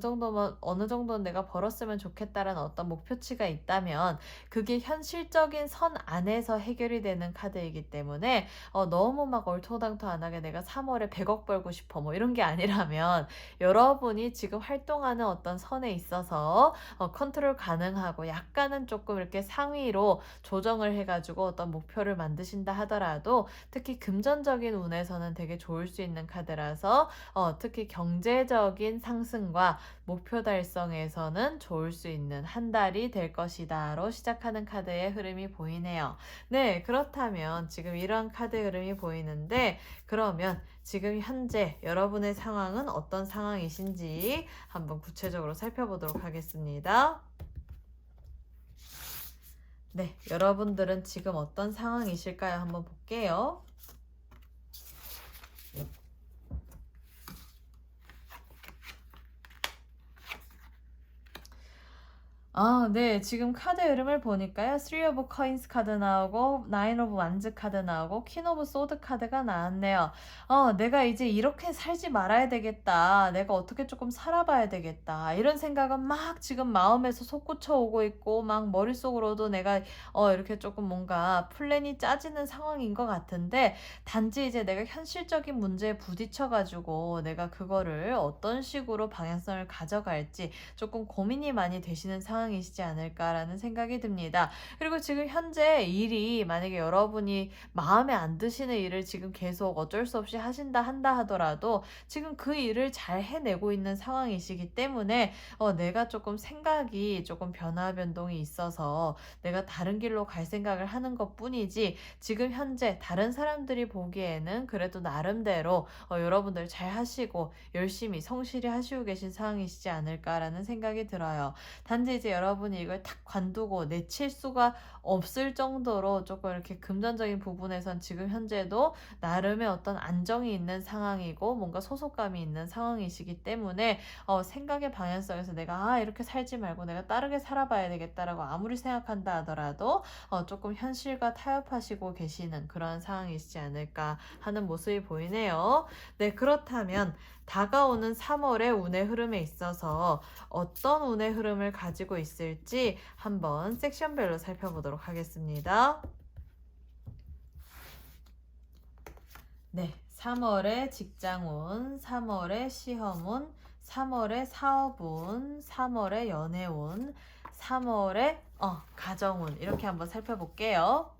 정도는 내가 벌었으면 좋겠다라는 어떤 목표치가 있다면 그게 현실적인 선 안에서 해결이 되는 카드이기 때문에 너무 막 얼토당토안하게 내가 3월에 100억 벌고 싶어 뭐 이런 게 아니라면 여러분이 지금 활동하는 어떤 선에 있어서 컨트롤 가능하고 약간은 조금 이렇게 상위로 조정을 해가지고 어떤 목표를 만드신다 하더라도 특히 금전적인 운에서는 되게 좋을 수 있는 카드라서 특히 경제적인 상승과 목표 달성에서는 좋을 수 있는 한 달이 될 것이다로 시작하는 카드의 흐름이 보이네요. 네, 그렇다면 지금 이러한 카드 흐름이 보이는데 그러면 지금 현재 여러분의 상황은 어떤 상황이신지 한번 구체적으로 살펴보도록 하겠습니다. 네, 여러분들은 지금 어떤 상황이실까요? 한번 볼게요. 네. 지금 카드 흐름을 보니까요. 3 of coins 카드 나오고 9 of wands 카드 나오고 퀸 오브 소드 카드가 나왔네요. 내가 이제 이렇게 살지 말아야 되겠다. 내가 어떻게 조금 살아봐야 되겠다. 이런 생각은 막 지금 마음에서 솟구쳐 오고 있고 막 머릿속으로도 내가 이렇게 조금 뭔가 플랜이 짜지는 상황인 것 같은데 단지 이제 내가 현실적인 문제에 부딪혀 가지고 내가 그거를 어떤 식으로 방향성을 가져갈지 조금 고민이 많이 되시는 상황이시지 않을까라는 생각이 듭니다. 그리고 지금 현재 일이 만약에 여러분이 마음에 안 드시는 일을 지금 계속 어쩔 수 없이 한다 하더라도 지금 그 일을 잘 해내고 있는 상황이시기 때문에 내가 조금 생각이 조금 변화 변동이 있어서 내가 다른 길로 갈 생각을 하는 것뿐이지 지금 현재 다른 사람들이 보기에는 그래도 나름대로 여러분들 잘 하시고 열심히 성실히 하시고 계신 상황이시지 않을까라는 생각이 들어요. 단지 이제 여러분이 이걸 탁 관두고 내칠 수가 없을 정도로 조금 이렇게 금전적인 부분에선 지금 현재도 나름의 어떤 안정이 있는 상황이고 뭔가 소속감이 있는 상황이시기 때문에 생각의 방향성에서 내가 이렇게 살지 말고 내가 다르게 살아봐야 되겠다라고 아무리 생각한다 하더라도 조금 현실과 타협하시고 계시는 그런 상황이시지 않을까 하는 모습이 보이네요. 네, 그렇다면 다가오는 3월의 운의 흐름에 있어서 어떤 운의 흐름을 가지고 있을지 한번 섹션별로 살펴보도록 하겠습니다. 네, 3월의 직장운, 3월의 시험운, 3월의 사업운, 3월의 연애운, 3월의 가정운 이렇게 한번 살펴볼게요.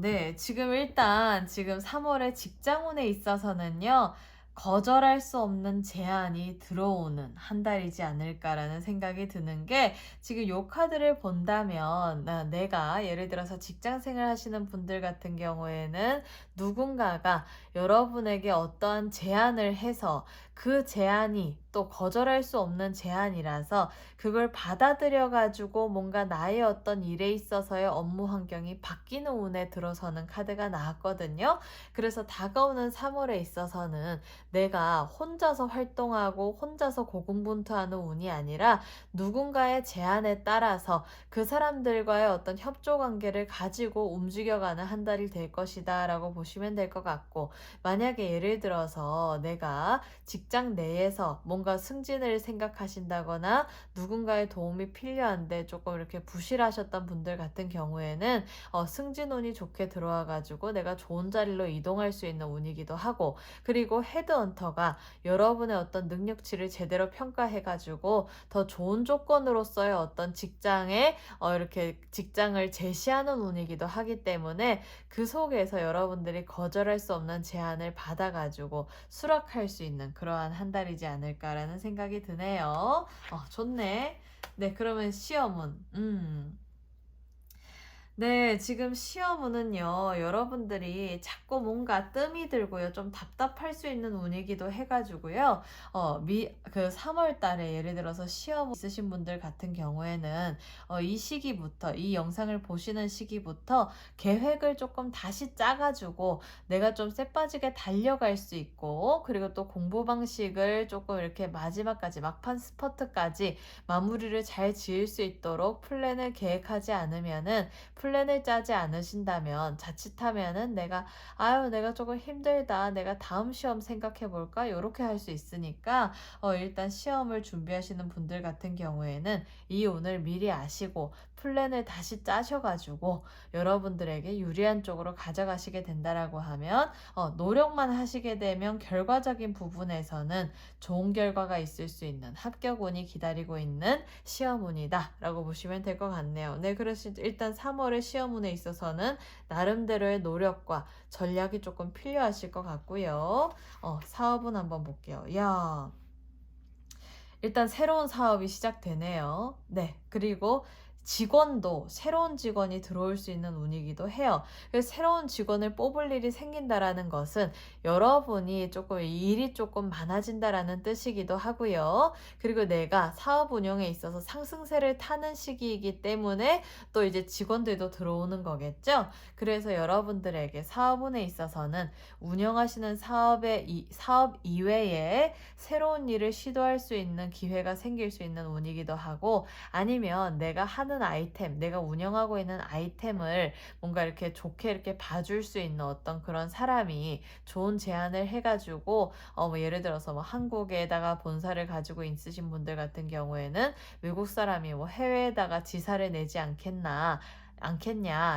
네. 지금 일단 지금 3월에 직장운에 있어서는요. 거절할 수 없는 제안이 들어오는 한 달이지 않을까라는 생각이 드는 게 지금 요 카드를 본다면 내가 예를 들어서 직장 생활 하시는 분들 같은 경우에는 누군가가 여러분에게 어떠한 제안을 해서 그 제안이 또 거절할 수 없는 제안이라서 그걸 받아들여 가지고 뭔가 나의 어떤 일에 있어서의 업무 환경이 바뀌는 운에 들어서는 카드가 나왔거든요. 그래서 다가오는 3월에 있어서는 내가 혼자서 활동하고 혼자서 고군분투하는 운이 아니라 누군가의 제안에 따라서 그 사람들과의 어떤 협조 관계를 가지고 움직여가는 한 달이 될 것이다 라고 보시면 될 것 같고 만약에 예를 들어서 내가 직장 내에서 뭔가 승진을 생각하신다거나 누군가의 도움이 필요한데 조금 이렇게 부실하셨던 분들 같은 경우에는 승진운이 좋게 들어와 가지고 내가 좋은 자리로 이동할 수 있는 운이기도 하고 그리고 헤드헌터가 여러분의 어떤 능력치를 제대로 평가해 가지고 더 좋은 조건으로서의 어떤 직장에 이렇게 직장을 제시하는 운이기도 하기 때문에 그 속에서 여러분들이 거절할 수 없는 제안을 받아 가지고 수락할 수 있는 그러한 한 달이지 않을까라는 생각이 드네요. 좋네. 네, 그러면 시험은 네, 지금 시험은요, 여러분들이 자꾸 뭔가 뜸이 들고요, 좀 답답할 수 있는 운이기도 해가지고요, 3월 달에 예를 들어서 시험 있으신 분들 같은 경우에는, 이 시기부터, 이 영상을 보시는 시기부터 계획을 조금 다시 짜가지고 내가 좀 쎄빠지게 달려갈 수 있고, 그리고 또 공부 방식을 조금 이렇게 마지막까지, 막판 스퍼트까지 마무리를 잘 지을 수 있도록 플랜을 계획하지 않으면은 플랜을 짜지 않으신다면 자칫하면은 내가 조금 힘들다. 내가 다음 시험 생각해 볼까? 요렇게 할 수 있으니까 일단 시험을 준비하시는 분들 같은 경우에는 이 운을 미리 아시고 플랜을 다시 짜셔가지고 여러분들에게 유리한 쪽으로 가져가시게 된다라고 하면 노력만 하시게 되면 결과적인 부분에서는 좋은 결과가 있을 수 있는 합격운이 기다리고 있는 시험운이다 라고 보시면 될 것 같네요. 네, 그래서 일단 3월의 시험운에 있어서는 나름대로의 노력과 전략이 조금 필요하실 것 같고요. 사업은 한번 볼게요. 야, 일단 새로운 사업이 시작되네요. 네, 그리고 직원도 새로운 직원이 들어올 수 있는 운이기도 해요. 그래서 새로운 직원을 뽑을 일이 생긴다라는 것은 여러분이 조금 일이 조금 많아진다라는 뜻이기도 하고요. 그리고 내가 사업 운영에 있어서 상승세를 타는 시기이기 때문에 또 이제 직원들도 들어오는 거겠죠. 그래서 여러분들에게 사업운에 있어서는 운영하시는 사업 이외에 새로운 일을 시도할 수 있는 기회가 생길 수 있는 운이기도 하고, 아니면 내가 하는 아이템, 내가 운영하고 있는 아이템을 뭔가 이렇게 좋게 이렇게 봐줄 수 있는 어떤 그런 사람이 좋은 제안을 해가지고 뭐 예를 들어서 뭐 한국에다가 본사를 가지고 있으신 분들 같은 경우에는 외국 사람이 뭐 해외에다가 지사를 내지 않겠냐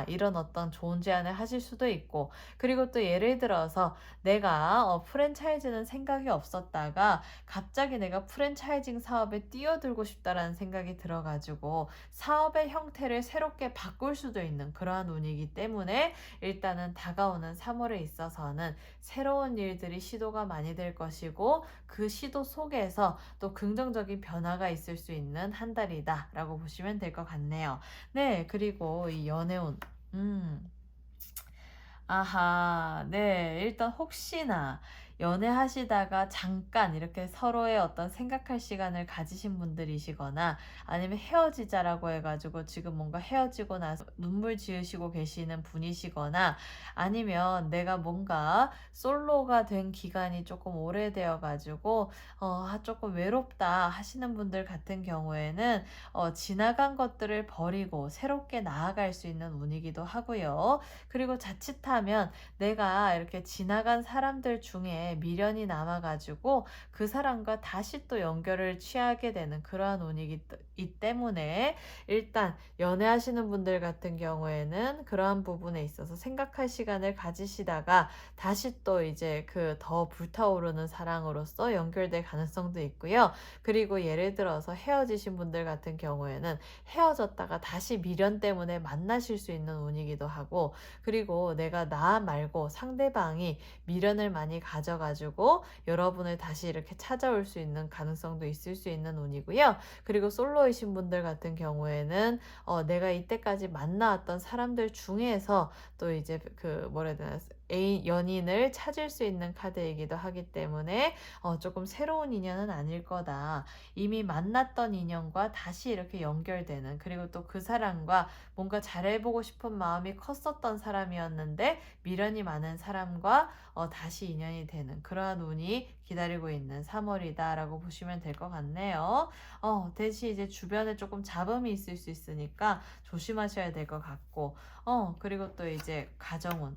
이런 어떤 좋은 제안을 하실 수도 있고, 그리고 또 예를 들어서 내가 프랜차이즈는 생각이 없었다가 갑자기 내가 프랜차이징 사업에 뛰어들고 싶다라는 생각이 들어가지고 사업의 형태를 새롭게 바꿀 수도 있는 그러한 운이기 때문에 일단은 다가오는 3월에 있어서는 새로운 일들이 시도가 많이 될 것이고, 그 시도 속에서 또 긍정적인 변화가 있을 수 있는 한 달이다 라고 보시면 될 것 같네요. 네, 그리고 이 연애운. 아하, 네. 일단 혹시나 연애하시다가 잠깐 이렇게 서로의 어떤 생각할 시간을 가지신 분들이시거나, 아니면 헤어지자라고 해가지고 지금 뭔가 헤어지고 나서 눈물 지으시고 계시는 분이시거나, 아니면 내가 뭔가 솔로가 된 기간이 조금 오래되어가지고 조금 외롭다 하시는 분들 같은 경우에는 지나간 것들을 버리고 새롭게 나아갈 수 있는 운이기도 하고요. 그리고 자칫하면 내가 이렇게 지나간 사람들 중에 미련이 남아가지고 그 사람과 다시 또 연결을 취하게 되는 그러한 운이기 때문에, 일단 연애하시는 분들 같은 경우에는 그러한 부분에 있어서 생각할 시간을 가지시다가 다시 또 이제 그 더 불타오르는 사랑으로서 연결될 가능성도 있고요. 그리고 예를 들어서 헤어지신 분들 같은 경우에는 헤어졌다가 다시 미련 때문에 만나실 수 있는 운이기도 하고, 그리고 내가 나 말고 상대방이 미련을 많이 가져가지고 여러분을 다시 이렇게 찾아올 수 있는 가능성도 있을 수 있는 운이고요. 그리고 솔로이신 분들 같은 경우에는 내가 이때까지 만나왔던 사람들 중에서 또 이제 그 뭐라 해야 되나, 연인을 찾을 수 있는 카드이기도 하기 때문에 조금 새로운 인연은 아닐 거다. 이미 만났던 인연과 다시 이렇게 연결되는, 그리고 또 그 사람과 뭔가 잘해보고 싶은 마음이 컸었던 사람이었는데 미련이 많은 사람과 다시 인연이 되는 그러한 운이 기다리고 있는 3월이다 라고 보시면 될 것 같네요. 대신 이제 주변에 조금 잡음이 있을 수 있으니까 조심하셔야 될 것 같고, 그리고 또 이제 가정운.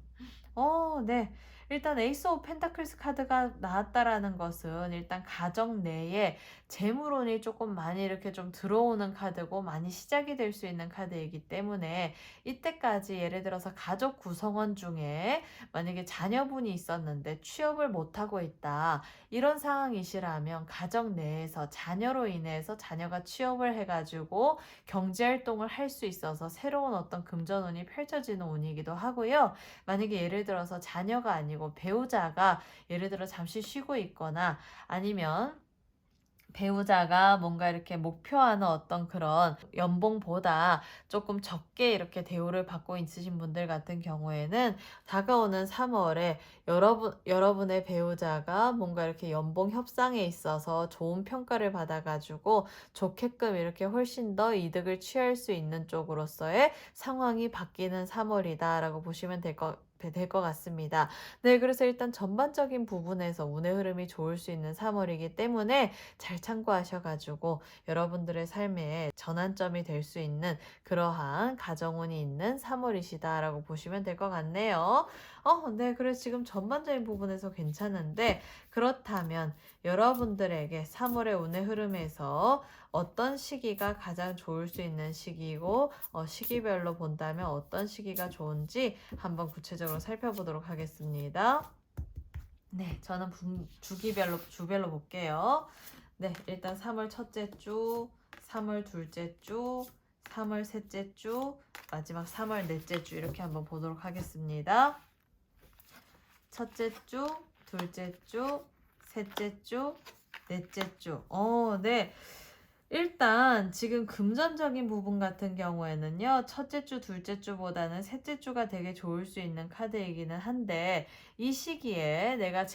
네. 일단 에이스 오브 펜타클스 카드가 나왔다라는 것은 일단 가정 내에 재물운이 조금 많이 이렇게 좀 들어오는 카드고 많이 시작이 될 수 있는 카드이기 때문에, 이때까지 예를 들어서 가족 구성원 중에 만약에 자녀분이 있었는데 취업을 못하고 있다, 이런 상황이시라면 가정 내에서 자녀로 인해서 자녀가 취업을 해가지고 경제활동을 할 수 있어서 새로운 어떤 금전운이 펼쳐지는 운이기도 하고요. 만약에 예를 들어서 자녀가 아니고 배우자가 예를 들어 잠시 쉬고 있거나, 아니면 배우자가 뭔가 이렇게 목표하는 어떤 그런 연봉보다 조금 적게 이렇게 대우를 받고 있으신 분들 같은 경우에는 다가오는 3월에 여러분의 배우자가 뭔가 이렇게 연봉 협상에 있어서 좋은 평가를 받아가지고 좋게끔 이렇게 훨씬 더 이득을 취할 수 있는 쪽으로서의 상황이 바뀌는 3월이다라고 보시면 될 것 같습니다. 네, 그래서 일단 전반적인 부분에서 운의 흐름이 좋을 수 있는 3월이기 때문에 잘 참고하셔가지고 여러분들의 삶에 전환점이 될 수 있는 그러한 가정운이 있는 3월이시다라고 보시면 될 것 같네요. 네, 그래서 지금 전반적인 부분에서 괜찮은데, 그렇다면 여러분들에게 3월의 운의 흐름에서 어떤 시기가 가장 좋을 수 있는 시기이고 시기별로 본다면 어떤 시기가 좋은지 한번 구체적으로 살펴보도록 하겠습니다. 네, 저는 주별로 볼게요. 네, 일단 3월 첫째 주, 3월 둘째 주, 3월 셋째 주, 마지막 3월 넷째 주 이렇게 한번 보도록 하겠습니다. 첫째 주, 둘째 주, 셋째 주, 넷째 주. 네. 일단 지금 금전적인 부분 같은 경우에는요. 첫째 주, 둘째 주보다는 셋째 주가 되게 좋을 수 있는 카드이기는 한데 이 시기에 내가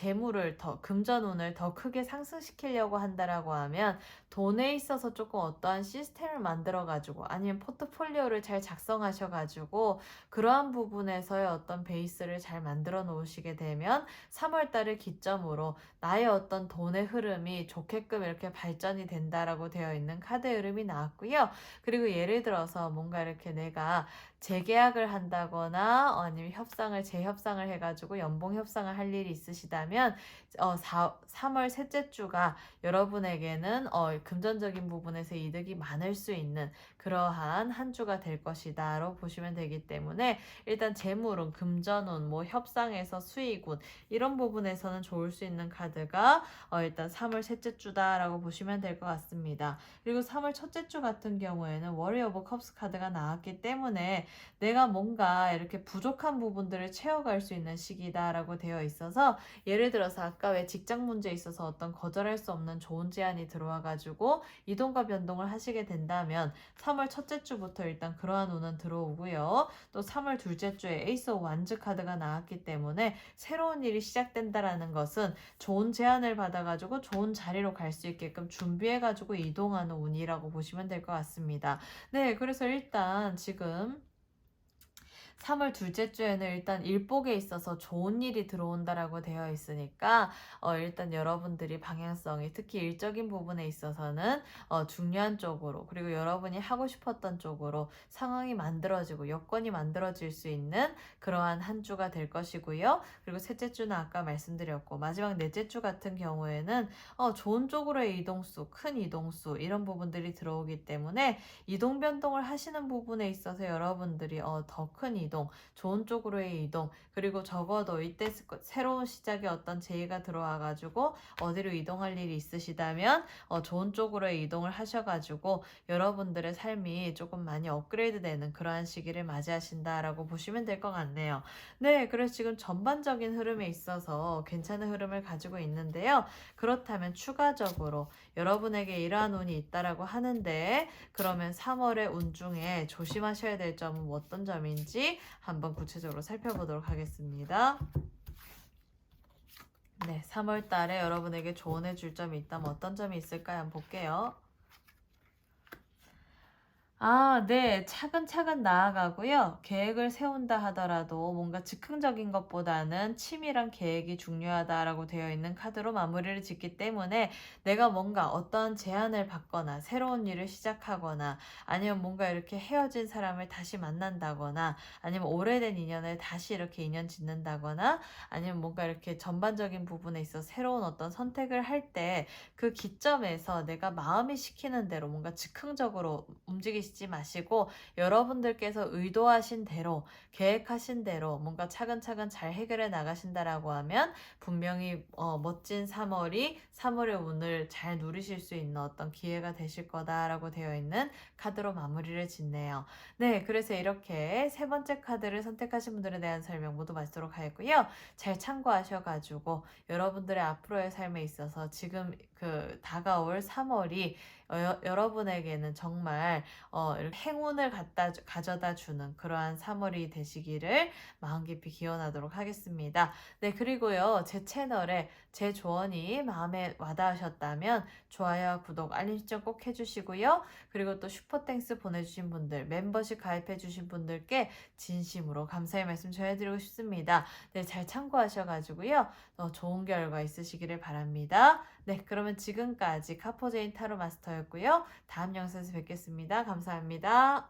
금전운을 더 크게 상승시키려고 한다라고 하면 돈에 있어서 조금 어떠한 시스템을 만들어 가지고 아니면 포트폴리오를 잘 작성하셔 가지고 그러한 부분에서의 어떤 베이스를 잘 만들어 놓으시게 되면 3월 달을 기점으로 나의 어떤 돈의 흐름이 좋게끔 이렇게 발전이 된다라고 되어 있는 카드 흐름이 나왔고요. 그리고 예를 들어서 뭔가 이렇게 내가 재계약을 한다거나 아니면 재협상을 해가지고 연봉 협상을 할 일이 있으시다면 3월 셋째 주가 여러분에게는 금전적인 부분에서 이득이 많을 수 있는 그러한 한 주가 될 것이다라고 보시면 되기 때문에 일단 재물운, 금전운, 뭐 협상에서 수익운 이런 부분에서는 좋을 수 있는 카드가 일단 3월 셋째 주다라고 보시면 될 것 같습니다. 그리고 3월 첫째 주 같은 경우에는 워리어 오브 컵스 카드가 나왔기 때문에 내가 뭔가 이렇게 부족한 부분들을 채워갈 수 있는 시기다라고 되어 있어서 예를 들어서 아까 왜 직장 문제에 있어서 어떤 거절할 수 없는 좋은 제안이 들어와가지고 이동과 변동을 하시게 된다면 3월 첫째 주부터 일단 그러한 운은 들어오고요. 또 3월 둘째 주에 에이스 오브 완즈 카드가 나왔기 때문에 새로운 일이 시작된다라는 것은 좋은 제안을 받아가지고 좋은 자리로 갈 수 있게끔 준비해가지고 이동하는 운이라고 보시면 될 것 같습니다. 네, 그래서 일단 지금 3월 둘째 주에는 일단 일복에 있어서 좋은 일이 들어온다라고 되어 있으니까 일단 여러분들이 방향성이 특히 일적인 부분에 있어서는 중요한 쪽으로 그리고 여러분이 하고 싶었던 쪽으로 상황이 만들어지고 여건이 만들어질 수 있는 그러한 한 주가 될 것이고요. 그리고 셋째 주는 아까 말씀드렸고 마지막 넷째 주 같은 경우에는 좋은 쪽으로의 이동수, 큰 이동수 이런 부분들이 들어오기 때문에 이동 변동을 하시는 부분에 있어서 여러분들이 더 큰 이동, 좋은 쪽으로의 이동, 그리고 적어도 이때 새로운 시작에 어떤 제의가 들어와가지고 어디로 이동할 일이 있으시다면 좋은 쪽으로의 이동을 하셔가지고 여러분들의 삶이 조금 많이 업그레이드 되는 그러한 시기를 맞이하신다라고 보시면 될 것 같네요. 네, 그래서 지금 전반적인 흐름에 있어서 괜찮은 흐름을 가지고 있는데요. 그렇다면 추가적으로 여러분에게 이러한 운이 있다라고 하는데 그러면 3월의 운 중에 조심하셔야 될 점은 어떤 점인지 한번 구체적으로 살펴보도록 하겠습니다. 네, 3월 달에 여러분에게 조언해 줄 점이 있다면 어떤 점이 있을까요? 한번 볼게요. 네. 차근차근 나아가고요. 계획을 세운다 하더라도 뭔가 즉흥적인 것보다는 치밀한 계획이 중요하다라고 되어 있는 카드로 마무리를 짓기 때문에 내가 뭔가 어떤 제안을 받거나 새로운 일을 시작하거나 아니면 뭔가 이렇게 헤어진 사람을 다시 만난다거나 아니면 오래된 인연을 다시 이렇게 인연 짓는다거나 아니면 뭔가 이렇게 전반적인 부분에 있어 새로운 어떤 선택을 할 때 그 기점에서 내가 마음이 시키는 대로 뭔가 즉흥적으로 움직이시지 마시고 여러분들께서 의도하신 대로 계획하신 대로 뭔가 차근차근 잘 해결해 나가신다라고 하면 분명히 멋진 3월의 운을 잘 누리실 수 있는 어떤 기회가 되실 거다라고 되어 있는 카드로 마무리를 짓네요. 네, 그래서 이렇게 세 번째 카드를 선택하신 분들에 대한 설명 모두 마치도록 하겠고요. 잘 참고하셔가지고 여러분들의 앞으로의 삶에 있어서 지금 다가올 3월이 여러분에게는 정말 이렇게 행운을 가져다 주는 그러한 3월이 되시기를 마음 깊이 기원하도록 하겠습니다. 네, 그리고요, 제 채널에 제 조언이 마음에 와닿으셨다면 좋아요와 구독, 알림 설정 꼭 해주시고요. 그리고 또 슈퍼땡스 보내주신 분들, 멤버십 가입해주신 분들께 진심으로 감사의 말씀 전해드리고 싶습니다. 네, 잘 참고하셔가지고요, 좋은 결과 있으시기를 바랍니다. 네, 그러면 지금까지 카포제인 타로 마스터였고요. 다음 영상에서 뵙겠습니다. 감사합니다.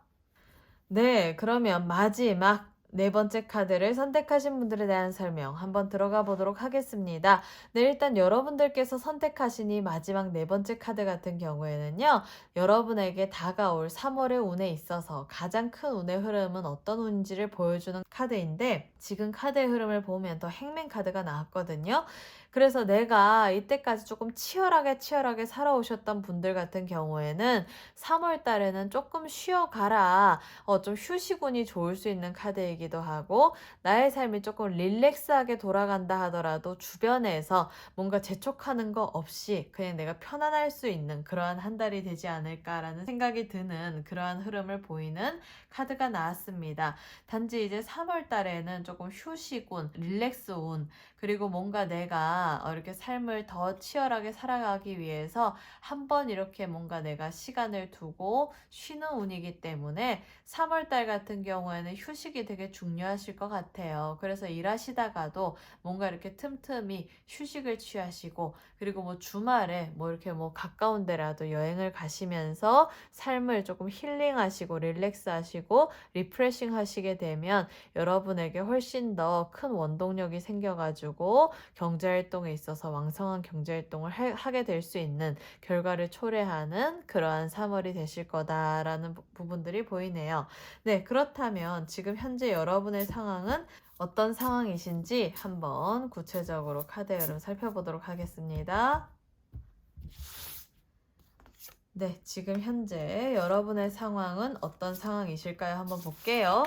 네, 그러면 마지막 네 번째 카드를 선택하신 분들에 대한 설명 한번 들어가 보도록 하겠습니다. 네, 일단 여러분들께서 선택하신 이 마지막 네 번째 카드 같은 경우에는요, 여러분에게 다가올 3월의 운에 있어서 가장 큰 운의 흐름은 어떤 운인지를 보여주는 카드인데, 지금 카드의 흐름을 보면 더 행맨 카드가 나왔거든요. 그래서 내가 이때까지 조금 치열하게 살아오셨던 분들 같은 경우에는 3월 달에는 조금 쉬어가라. 좀 휴식운이 좋을 수 있는 카드이기도 하고, 나의 삶이 조금 릴렉스하게 돌아간다 하더라도 주변에서 뭔가 재촉하는 거 없이 그냥 내가 편안할 수 있는 그러한 한 달이 되지 않을까라는 생각이 드는 그러한 흐름을 보이는 카드가 나왔습니다. 단지 이제 3월 달에는 조금 휴식운, 릴렉스운, 그리고 뭔가 내가 이렇게 삶을 더 치열하게 살아가기 위해서 한번 이렇게 뭔가 내가 시간을 두고 쉬는 운이기 때문에 3월 달 같은 경우에는 휴식이 되게 중요하실 것 같아요. 그래서 일하시다가도 뭔가 이렇게 틈틈이 휴식을 취하시고, 그리고 뭐 주말에 뭐 이렇게 뭐 가까운 데라도 여행을 가시면서 삶을 조금 힐링하시고 릴렉스 하시고 리프레싱 하시게 되면 여러분에게 훨씬 더 큰 원동력이 생겨가지고 경제활동에 있어서 왕성한 경제활동을 하게 될 수 있는 결과를 초래하는 그러한 3월이 되실 거다라는 부분들이 보이네요. 네, 그렇다면 지금 현재 여러분의 상황은 어떤 상황이신지 한번 구체적으로 카드의 흐름 살펴보도록 하겠습니다. 네, 지금 현재 여러분의 상황은 어떤 상황이실까요? 한번 볼게요.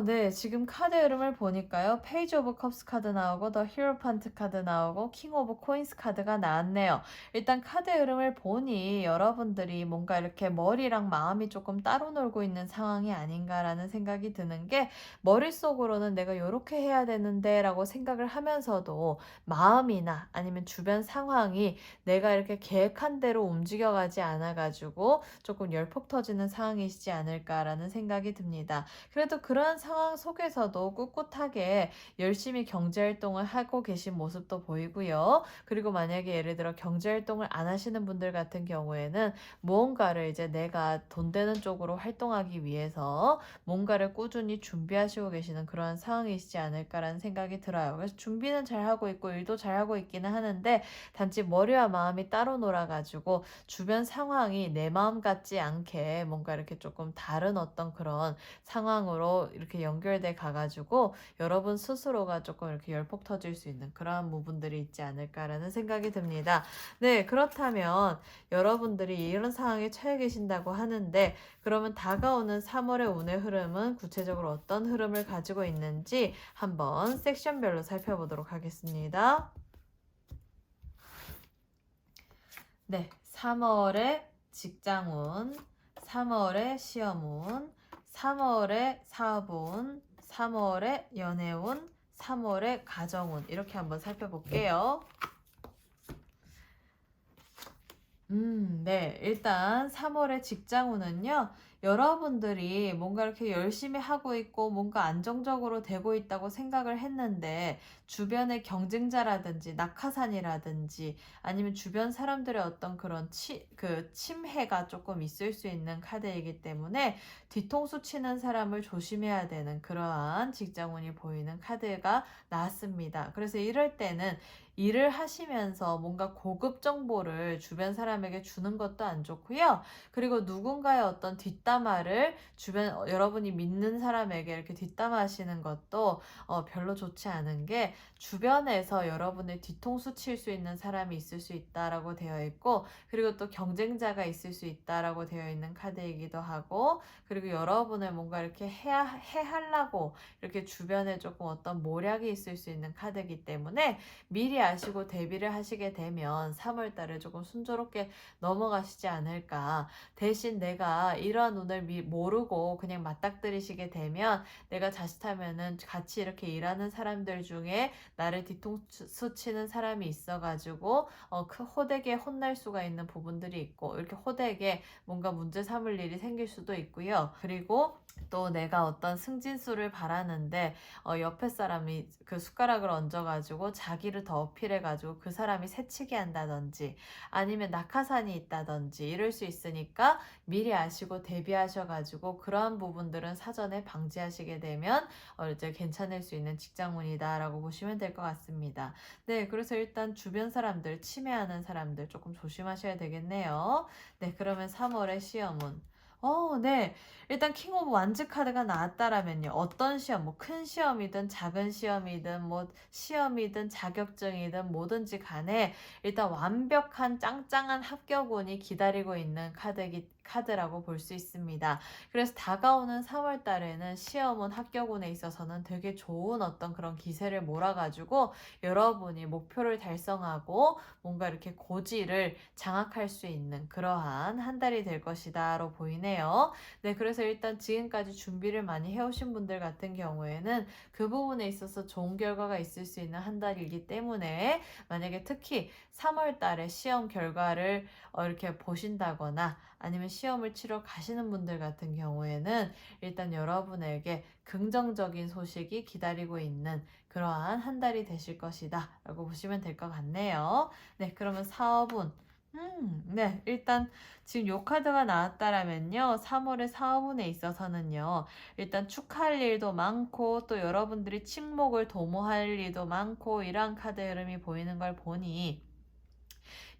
네. 지금 카드 흐름을 보니까요. 페이지 오브 컵스 카드 나오고 더 히어로판트 카드 나오고 킹 오브 코인스 카드가 나왔네요. 일단 카드 흐름을 보니 여러분들이 뭔가 이렇게 머리랑 마음이 조금 따로 놀고 있는 상황이 아닌가라는 생각이 드는 게, 머릿속으로는 내가 요렇게 해야 되는데 라고 생각을 하면서도 마음이나 아니면 주변 상황이 내가 이렇게 계획한 대로 움직여가지 않아가지고 조금 열폭 터지는 상황이시지 않을까라는 생각이 듭니다. 그래도 그러한 상황 속에서도 꿋꿋하게 열심히 경제활동을 하고 계신 모습도 보이고요. 그리고 만약에 예를 들어 경제활동을 안 하시는 분들 같은 경우에는 무언가를 이제 내가 돈 되는 쪽으로 활동하기 위해서 뭔가를 꾸준히 준비하시고 계시는 그러한 상황이시지 않을까라는 생각이 들어요. 그래서 준비는 잘하고 있고 일도 잘하고 있기는 하는데, 단지 머리와 마음이 따로 놀아가지고 주변 상황이 내 마음 같지 않게 뭔가 이렇게 조금 다른 어떤 그런 상황으로 이렇게 연결돼 가가지고 여러분 스스로가 조금 이렇게 열폭 터질 수 있는 그러한 부분들이 있지 않을까라는 생각이 듭니다. 네, 그렇다면 여러분들이 이런 상황에 처해 계신다고 하는데, 그러면 다가오는 3월의 운의 흐름은 구체적으로 어떤 흐름을 가지고 있는지 한번 섹션별로 살펴보도록 하겠습니다. 네, 3월의 직장운, 3월의 시험운, 3월의 사업운, 3월의 연애운, 3월의 가정운, 이렇게 한번 살펴볼게요. 네. 일단 3월의 직장운은요, 여러분들이 뭔가 이렇게 열심히 하고 있고 뭔가 안정적으로 되고 있다고 생각을 했는데, 주변의 경쟁자라든지 낙하산이라든지 아니면 주변 사람들의 어떤 그런 침해가 조금 있을 수 있는 카드이기 때문에 뒤통수 치는 사람을 조심해야 되는 그러한 직장운이 보이는 카드가 나왔습니다. 그래서 이럴 때는 일을 하시면서 뭔가 고급 정보를 주변 사람에게 주는 것도 안 좋고요. 그리고 누군가의 어떤 뒷담화를 주변 여러분이 믿는 사람에게 이렇게 뒷담화하시는 것도 별로 좋지 않은 게, 주변에서 여러분의 뒤통수 칠 수 있는 사람이 있을 수 있다라고 되어 있고, 그리고 또 경쟁자가 있을 수 있다라고 되어 있는 카드이기도 하고, 그리고 여러분을 뭔가 이렇게 해하려고 이렇게 주변에 조금 어떤 모략이 있을 수 있는 카드이기 때문에 미리 아시고 대비를 하시게 되면 3월 달을 조금 순조롭게 넘어가시지 않을까. 대신 내가 이런 상대방 눈을 모르고 그냥 맞닥뜨리시게 되면 내가 자칫하면은 같이 이렇게 일하는 사람들 중에 나를 뒤통수 치는 사람이 있어가지고 호되게 혼날 수가 있는 부분들이 있고 이렇게 호되게 뭔가 문제 삼을 일이 생길 수도 있고요. 그리고 또 내가 어떤 승진수를 바라는데 옆에 사람이 그 숟가락을 얹어가지고 자기를 더 어필해가지고 그 사람이 새치기 한다든지 아니면 낙하산이 있다든지 이럴 수 있으니까 미리 아시고 대비하셔가지고 그러한 부분들은 사전에 방지하시게 되면 이제 괜찮을 수 있는 직장운이다 라고 보시면 될 것 같습니다. 네, 그래서 일단 주변 사람들, 침해하는 사람들 조금 조심하셔야 되겠네요. 네, 그러면 3월의 시험운. 네. 일단 킹 오브 완즈 카드가 나왔다라면요. 어떤 시험, 뭐 큰 시험이든 작은 시험이든 뭐 시험이든 자격증이든 뭐든지 간에 일단 완벽한 짱짱한 합격운이 기다리고 있는 카드라고 볼 수 있습니다. 그래서 다가오는 3월 달에는 시험운 합격운에 있어서는 되게 좋은 어떤 그런 기세를 몰아가지고 여러분이 목표를 달성하고 뭔가 이렇게 고지를 장악할 수 있는 그러한 한 달이 될 것이다로 보이네요. 네, 그래서 일단 지금까지 준비를 많이 해오신 분들 같은 경우에는 그 부분에 있어서 좋은 결과가 있을 수 있는 한 달이기 때문에 만약에 특히 3월 달에 시험 결과를 이렇게 보신다거나 아니면 시험을 치러 가시는 분들 같은 경우에는 일단 여러분에게 긍정적인 소식이 기다리고 있는 그러한 한 달이 되실 것이다 라고 보시면 될 것 같네요. 네, 그러면 사업운. 네, 일단 지금 요 카드가 나왔다라면요. 3월의 사업운에 있어서는요. 일단 축하할 일도 많고 또 여러분들이 친목을 도모할 일도 많고 이러한 카드 흐름이 보이는 걸 보니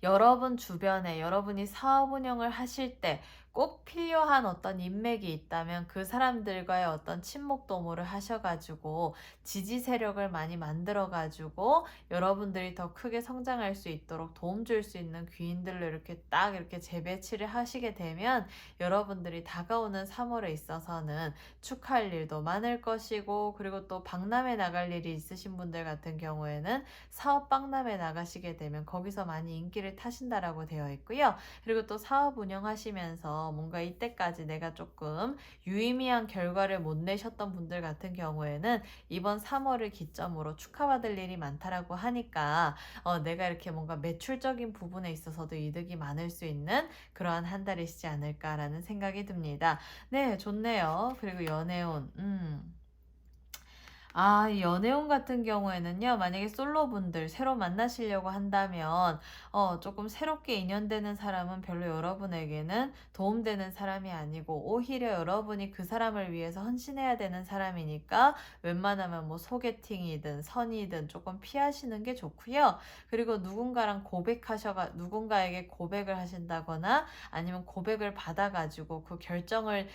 여러분 주변에 여러분이 사업 운영을 하실 때 꼭 필요한 어떤 인맥이 있다면 그 사람들과의 어떤 친목 도모를 하셔가지고 지지 세력을 많이 만들어가지고 여러분들이 더 크게 성장할 수 있도록 도움 줄 수 있는 귀인들로 이렇게 딱 이렇게 재배치를 하시게 되면 여러분들이 다가오는 3월에 있어서는 축하할 일도 많을 것이고 그리고 또 박람회 나갈 일이 있으신 분들 같은 경우에는 사업 박람회 나가시게 되면 거기서 많이 인기를 타신다라고 되어 있고요. 그리고 또 사업 운영하시면서 뭔가 이때까지 내가 조금 유의미한 결과를 못 내셨던 분들 같은 경우에는 이번 3월을 기점으로 축하받을 일이 많다라고 하니까 내가 이렇게 뭔가 매출적인 부분에 있어서도 이득이 많을 수 있는 그러한 한 달이시지 않을까라는 생각이 듭니다. 네, 좋네요. 그리고 연애운. 이 연애운 같은 경우에는요, 만약에 솔로분들 새로 만나시려고 한다면, 조금 새롭게 인연되는 사람은 별로 여러분에게는 도움되는 사람이 아니고, 오히려 여러분이 그 사람을 위해서 헌신해야 되는 사람이니까, 웬만하면 뭐 소개팅이든 선이든 조금 피하시는 게 좋고요. 그리고 누군가에게 고백을 하신다거나, 아니면 고백을 받아가지고 그 결정을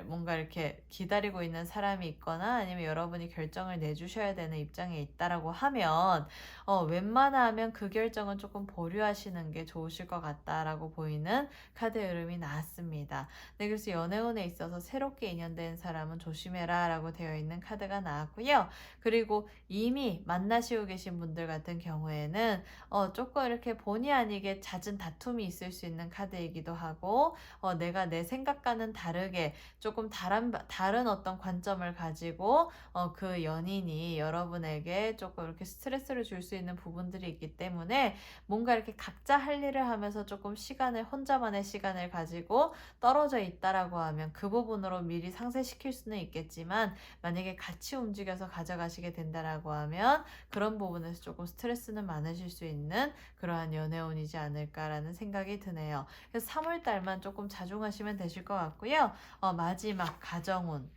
뭔가 이렇게 기다리고 있는 사람이 있거나 아니면 여러분이 결정을 내주셔야 되는 입장에 있다라고 하면 웬만하면 그 결정은 조금 보류하시는 게 좋으실 것 같다라고 보이는 카드 흐름이 나왔습니다. 네, 그래서 연애운에 있어서 새롭게 인연된 사람은 조심해라 라고 되어 있는 카드가 나왔고요. 그리고 이미 만나시고 계신 분들 같은 경우에는 조금 이렇게 본의 아니게 잦은 다툼이 있을 수 있는 카드이기도 하고 내가 내 생각과는 다르게 조금 다른 어떤 관점을 가지고 그 연인이 여러분에게 조금 이렇게 스트레스를 줄 수 있는 부분들이 있기 때문에 뭔가 이렇게 각자 할 일을 하면서 조금 혼자만의 시간을 가지고 떨어져 있다라고 하면 그 부분으로 미리 상쇄시킬 수는 있겠지만 만약에 같이 움직여서 가져가시게 된다라고 하면 그런 부분에서 조금 스트레스는 많으실 수 있는 그러한 연애운이지 않을까라는 생각이 드네요. 그래서 3월 달만 조금 자중하시면 되실 것 같고요. 마지막 가정운.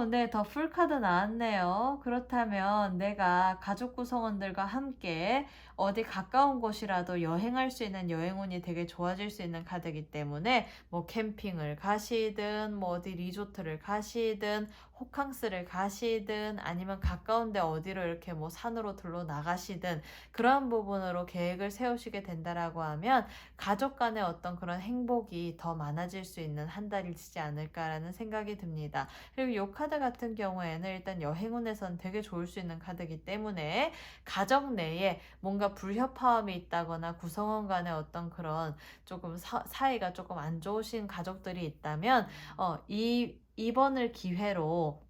네, 더 풀카드 나왔네요. 그렇다면 내가 가족 구성원들과 함께 어디 가까운 곳이라도 여행할 수 있는 여행운이 되게 좋아질 수 있는 카드이기 때문에 뭐 캠핑을 가시든 뭐 어디 리조트를 가시든 호캉스를 가시든 아니면 가까운데 어디로 이렇게 뭐 산으로 들러 나가시든 그러한 부분으로 계획을 세우시게 된다라고 하면 가족 간의 어떤 그런 행복이 더 많아질 수 있는 한 달이지 않을까라는 생각이 듭니다. 그리고 이 카드 같은 경우에는 일단 여행운에선 되게 좋을 수 있는 카드이기 때문에 가정 내에 뭔가 누군가 불협화음이 있다거나 구성원 간의 어떤 그런 조금 사이가 조금 안 좋으신 가족들이 있다면 이번을 기회로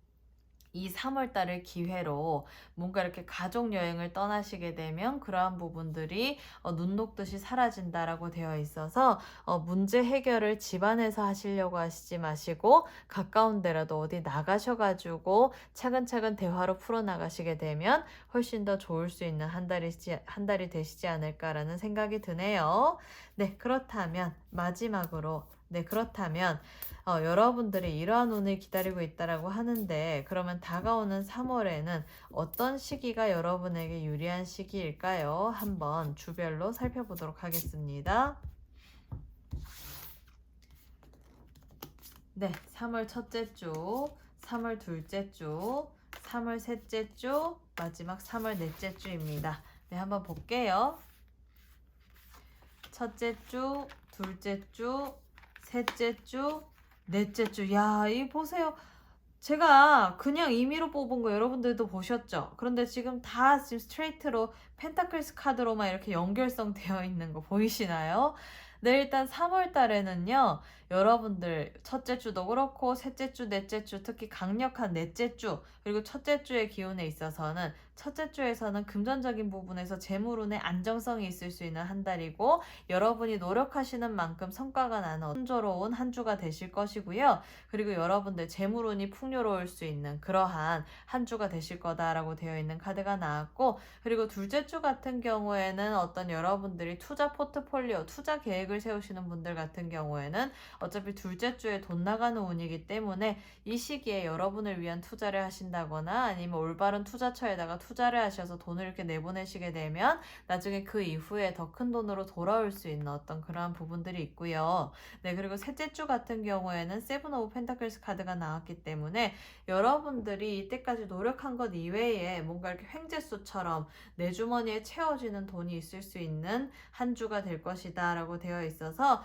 이 3월 달을 기회로 뭔가 이렇게 가족 여행을 떠나시게 되면 그러한 부분들이 눈 녹듯이 사라진다라고 되어 있어서 문제 해결을 집안에서 하시려고 하시지 마시고 가까운 데라도 어디 나가셔가지고 차근차근 대화로 풀어나가시게 되면 훨씬 더 좋을 수 있는 한 달이 되시지 않을까라는 생각이 드네요. 네, 그렇다면 마지막으로 그렇다면 여러분들이 이러한 운을 기다리고 있다라고 하는데 그러면 다가오는 3월에는 어떤 시기가 여러분에게 유리한 시기일까요? 한번 주별로 살펴보도록 하겠습니다. 네, 3월 첫째 주, 3월 둘째 주, 3월 셋째 주, 마지막 3월 넷째 주입니다. 네, 한번 볼게요. 첫째 주, 둘째 주, 셋째 주, 넷째 주. 야, 이 보세요. 제가 그냥 임의로 뽑은 거 여러분들도 보셨죠? 그런데 지금 스트레이트로 펜타클스 카드로만 이렇게 연결성 되어 있는 거 보이시나요? 네, 일단 3월 달에는요, 여러분들 첫째 주도 그렇고, 셋째 주, 넷째 주, 특히 강력한 넷째 주, 그리고 첫째 주의 기운에 있어서는 첫째 주에서는 금전적인 부분에서 재물운의 안정성이 있을 수 있는 한 달이고, 여러분이 노력하시는 만큼 성과가 나는 순조로운 한 주가 되실 것이고요. 그리고 여러분들 재물운이 풍요로울 수 있는 그러한 한 주가 되실 거다라고 되어 있는 카드가 나왔고, 그리고 둘째 주 같은 경우에는 어떤 여러분들이 투자 포트폴리오, 투자 계획을 세우시는 분들 같은 경우에는 어차피 둘째 주에 돈 나가는 운이기 때문에 이 시기에 여러분을 위한 투자를 하신다거나 아니면 올바른 투자처에다가 투자를 하셔서 돈을 이렇게 내보내시게 되면 나중에 그 이후에 더 큰 돈으로 돌아올 수 있는 어떤 그러한 부분들이 있고요. 네, 그리고 셋째 주 같은 경우에는 세븐 오브 펜타클스 카드가 나왔기 때문에 여러분들이 이때까지 노력한 것 이외에 뭔가 이렇게 횡재수처럼 내 주머니에 채워지는 돈이 있을 수 있는 한 주가 될 것이다 라고 되어 있어서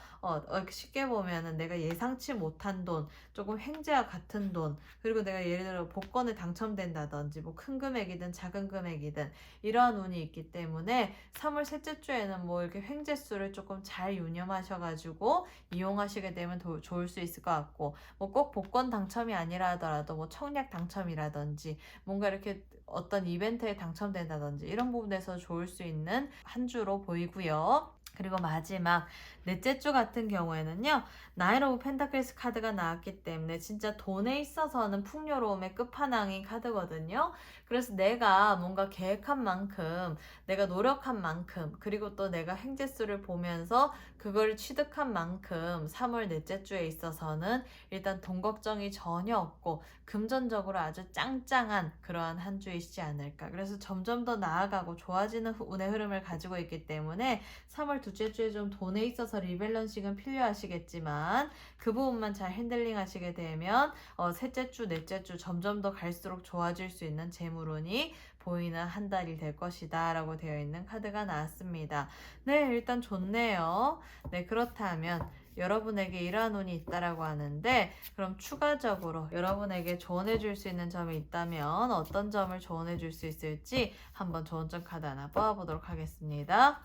쉽게 보면은 내가 예상치 못한 돈, 조금 횡재와 같은 돈, 그리고 내가 예를 들어 복권에 당첨된다든지 뭐 큰 금액이든 작은 금액이든 이러한 운이 있기 때문에 3월 셋째 주에는 뭐 이렇게 횡재수를 조금 잘 유념하셔가지고 이용하시게 되면 좋을 수 있을 것 같고, 뭐 꼭 복권 당첨이 아니라 하더라도 뭐 청약 당첨이라든지 뭔가 이렇게 어떤 이벤트에 당첨된다든지 이런 부분에서 좋을 수 있는 한 주로 보이고요. 그리고 마지막 넷째 주 같은 경우에는요, 나인 오브 펜타클스 카드가 나왔기 때문에 진짜 돈에 있어서는 풍요로움의 끝판왕인 카드거든요. 그래서 내가 뭔가 계획한 만큼, 내가 노력한 만큼, 그리고 또 내가 횡재수를 보면서 그걸 취득한 만큼 3월 넷째 주에 있어서는 일단 돈 걱정이 전혀 없고 금전적으로 아주 짱짱한 그러한 한 주이시지 않을까. 그래서 점점 더 나아가고 좋아지는 운의 흐름을 가지고 있기 때문에 3월 둘째 주에 좀 돈에 있어서 리밸런싱은 필요하시겠지만 그 부분만 잘 핸들링 하시게 되면 셋째 주, 넷째 주 점점 더 갈수록 좋아질 수 있는 재물운이 보이는 한 달이 될 것이다 라고 되어 있는 카드가 나왔습니다. 네, 일단 좋네요. 네, 그렇다면 여러분에게 이러한 운이 있다라고 하는데 그럼 추가적으로 여러분에게 조언해 줄 수 있는 점이 있다면 어떤 점을 조언해 줄 수 있을지 한번 조언점 카드 하나 뽑아보도록 하겠습니다.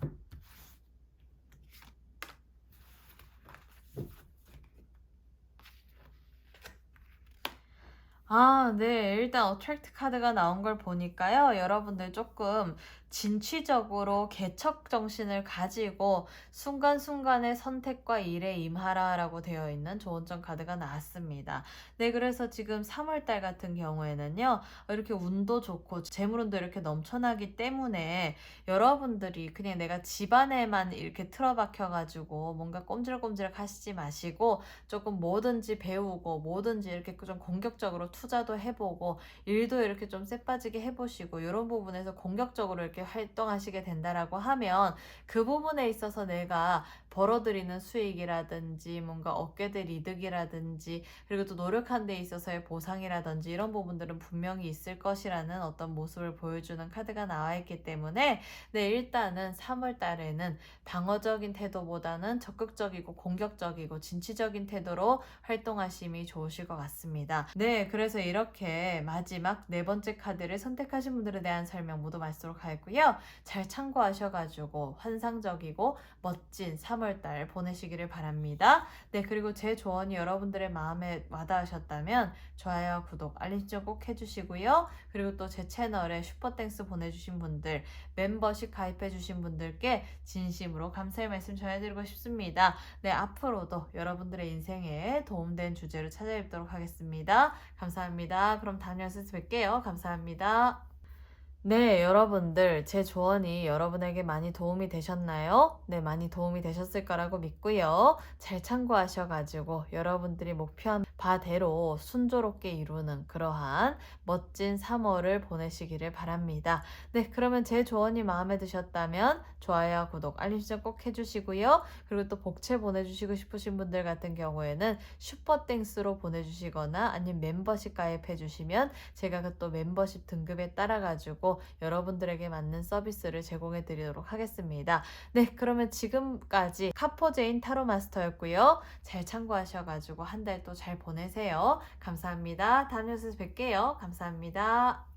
네. 일단 어트랙트 카드가 나온 걸 보니까요. 여러분들 조금 진취적으로 개척 정신을 가지고 순간순간의 선택과 일에 임하라라고 되어 있는 조언점 카드가 나왔습니다. 네, 그래서 지금 3월 달 같은 경우에는요. 이렇게 운도 좋고 재물운도 이렇게 넘쳐나기 때문에 여러분들이 그냥 내가 집안에만 이렇게 틀어박혀 가지고 뭔가 꼼지락꼼지락 하시지 마시고 조금 뭐든지 배우고 뭐든지 이렇게 좀 공격적으로 투자도 해보고 일도 이렇게 좀 쎄빠지게 해보시고 이런 부분에서 공격적으로 이렇게 활동하시게 된다라고 하면 그 부분에 있어서 내가 벌어들이는 수익이라든지 뭔가 얻게 될 이득이라든지 그리고 또 노력한 데 있어서의 보상이라든지 이런 부분들은 분명히 있을 것이라는 어떤 모습을 보여주는 카드가 나와 있기 때문에 네, 일단은 3월 달에는 방어적인 태도보다는 적극적이고 공격적이고 진취적인 태도로 활동하심이 좋으실 것 같습니다. 네, 그래서 이렇게 마지막 네 번째 카드를 선택하신 분들에 대한 설명 모두 말씀드리도록 하겠고요. 잘 참고하셔가지고 환상적이고 멋진 3월달 보내시기를 바랍니다. 네, 그리고 제 조언이 여러분들의 마음에 와닿으셨다면 좋아요, 구독, 알림 설정 꼭 해주시고요. 그리고 또 제 채널에 슈퍼땡스 보내주신 분들, 멤버십 가입해주신 분들께 진심으로 감사의 말씀 전해드리고 싶습니다. 네, 앞으로도 여러분들의 인생에 도움된 주제로 찾아뵙도록 하겠습니다. 감사합니다. 그럼 다음 영상에서 뵐게요. 감사합니다. 네, 여러분들, 제 조언이 여러분에게 많이 도움이 되셨나요? 네, 많이 도움이 되셨을 거라고 믿고요. 잘 참고하셔가지고 여러분들이 목표한 바대로 순조롭게 이루는 그러한 멋진 3월을 보내시기를 바랍니다. 네, 그러면 제 조언이 마음에 드셨다면 좋아요, 구독, 알림 설정 꼭 해주시고요. 그리고 또 복채 보내주시고 싶으신 분들 같은 경우에는 슈퍼땡스로 보내주시거나 아니면 멤버십 가입해주시면 제가 그 또 멤버십 등급에 따라가지고 여러분들에게 맞는 서비스를 제공해 드리도록 하겠습니다. 네, 그러면 지금까지 카포제인 타로 마스터였고요. 잘 참고하셔가지고 한 달 또 잘 보내세요. 감사합니다. 다음 영상에서 뵐게요. 감사합니다.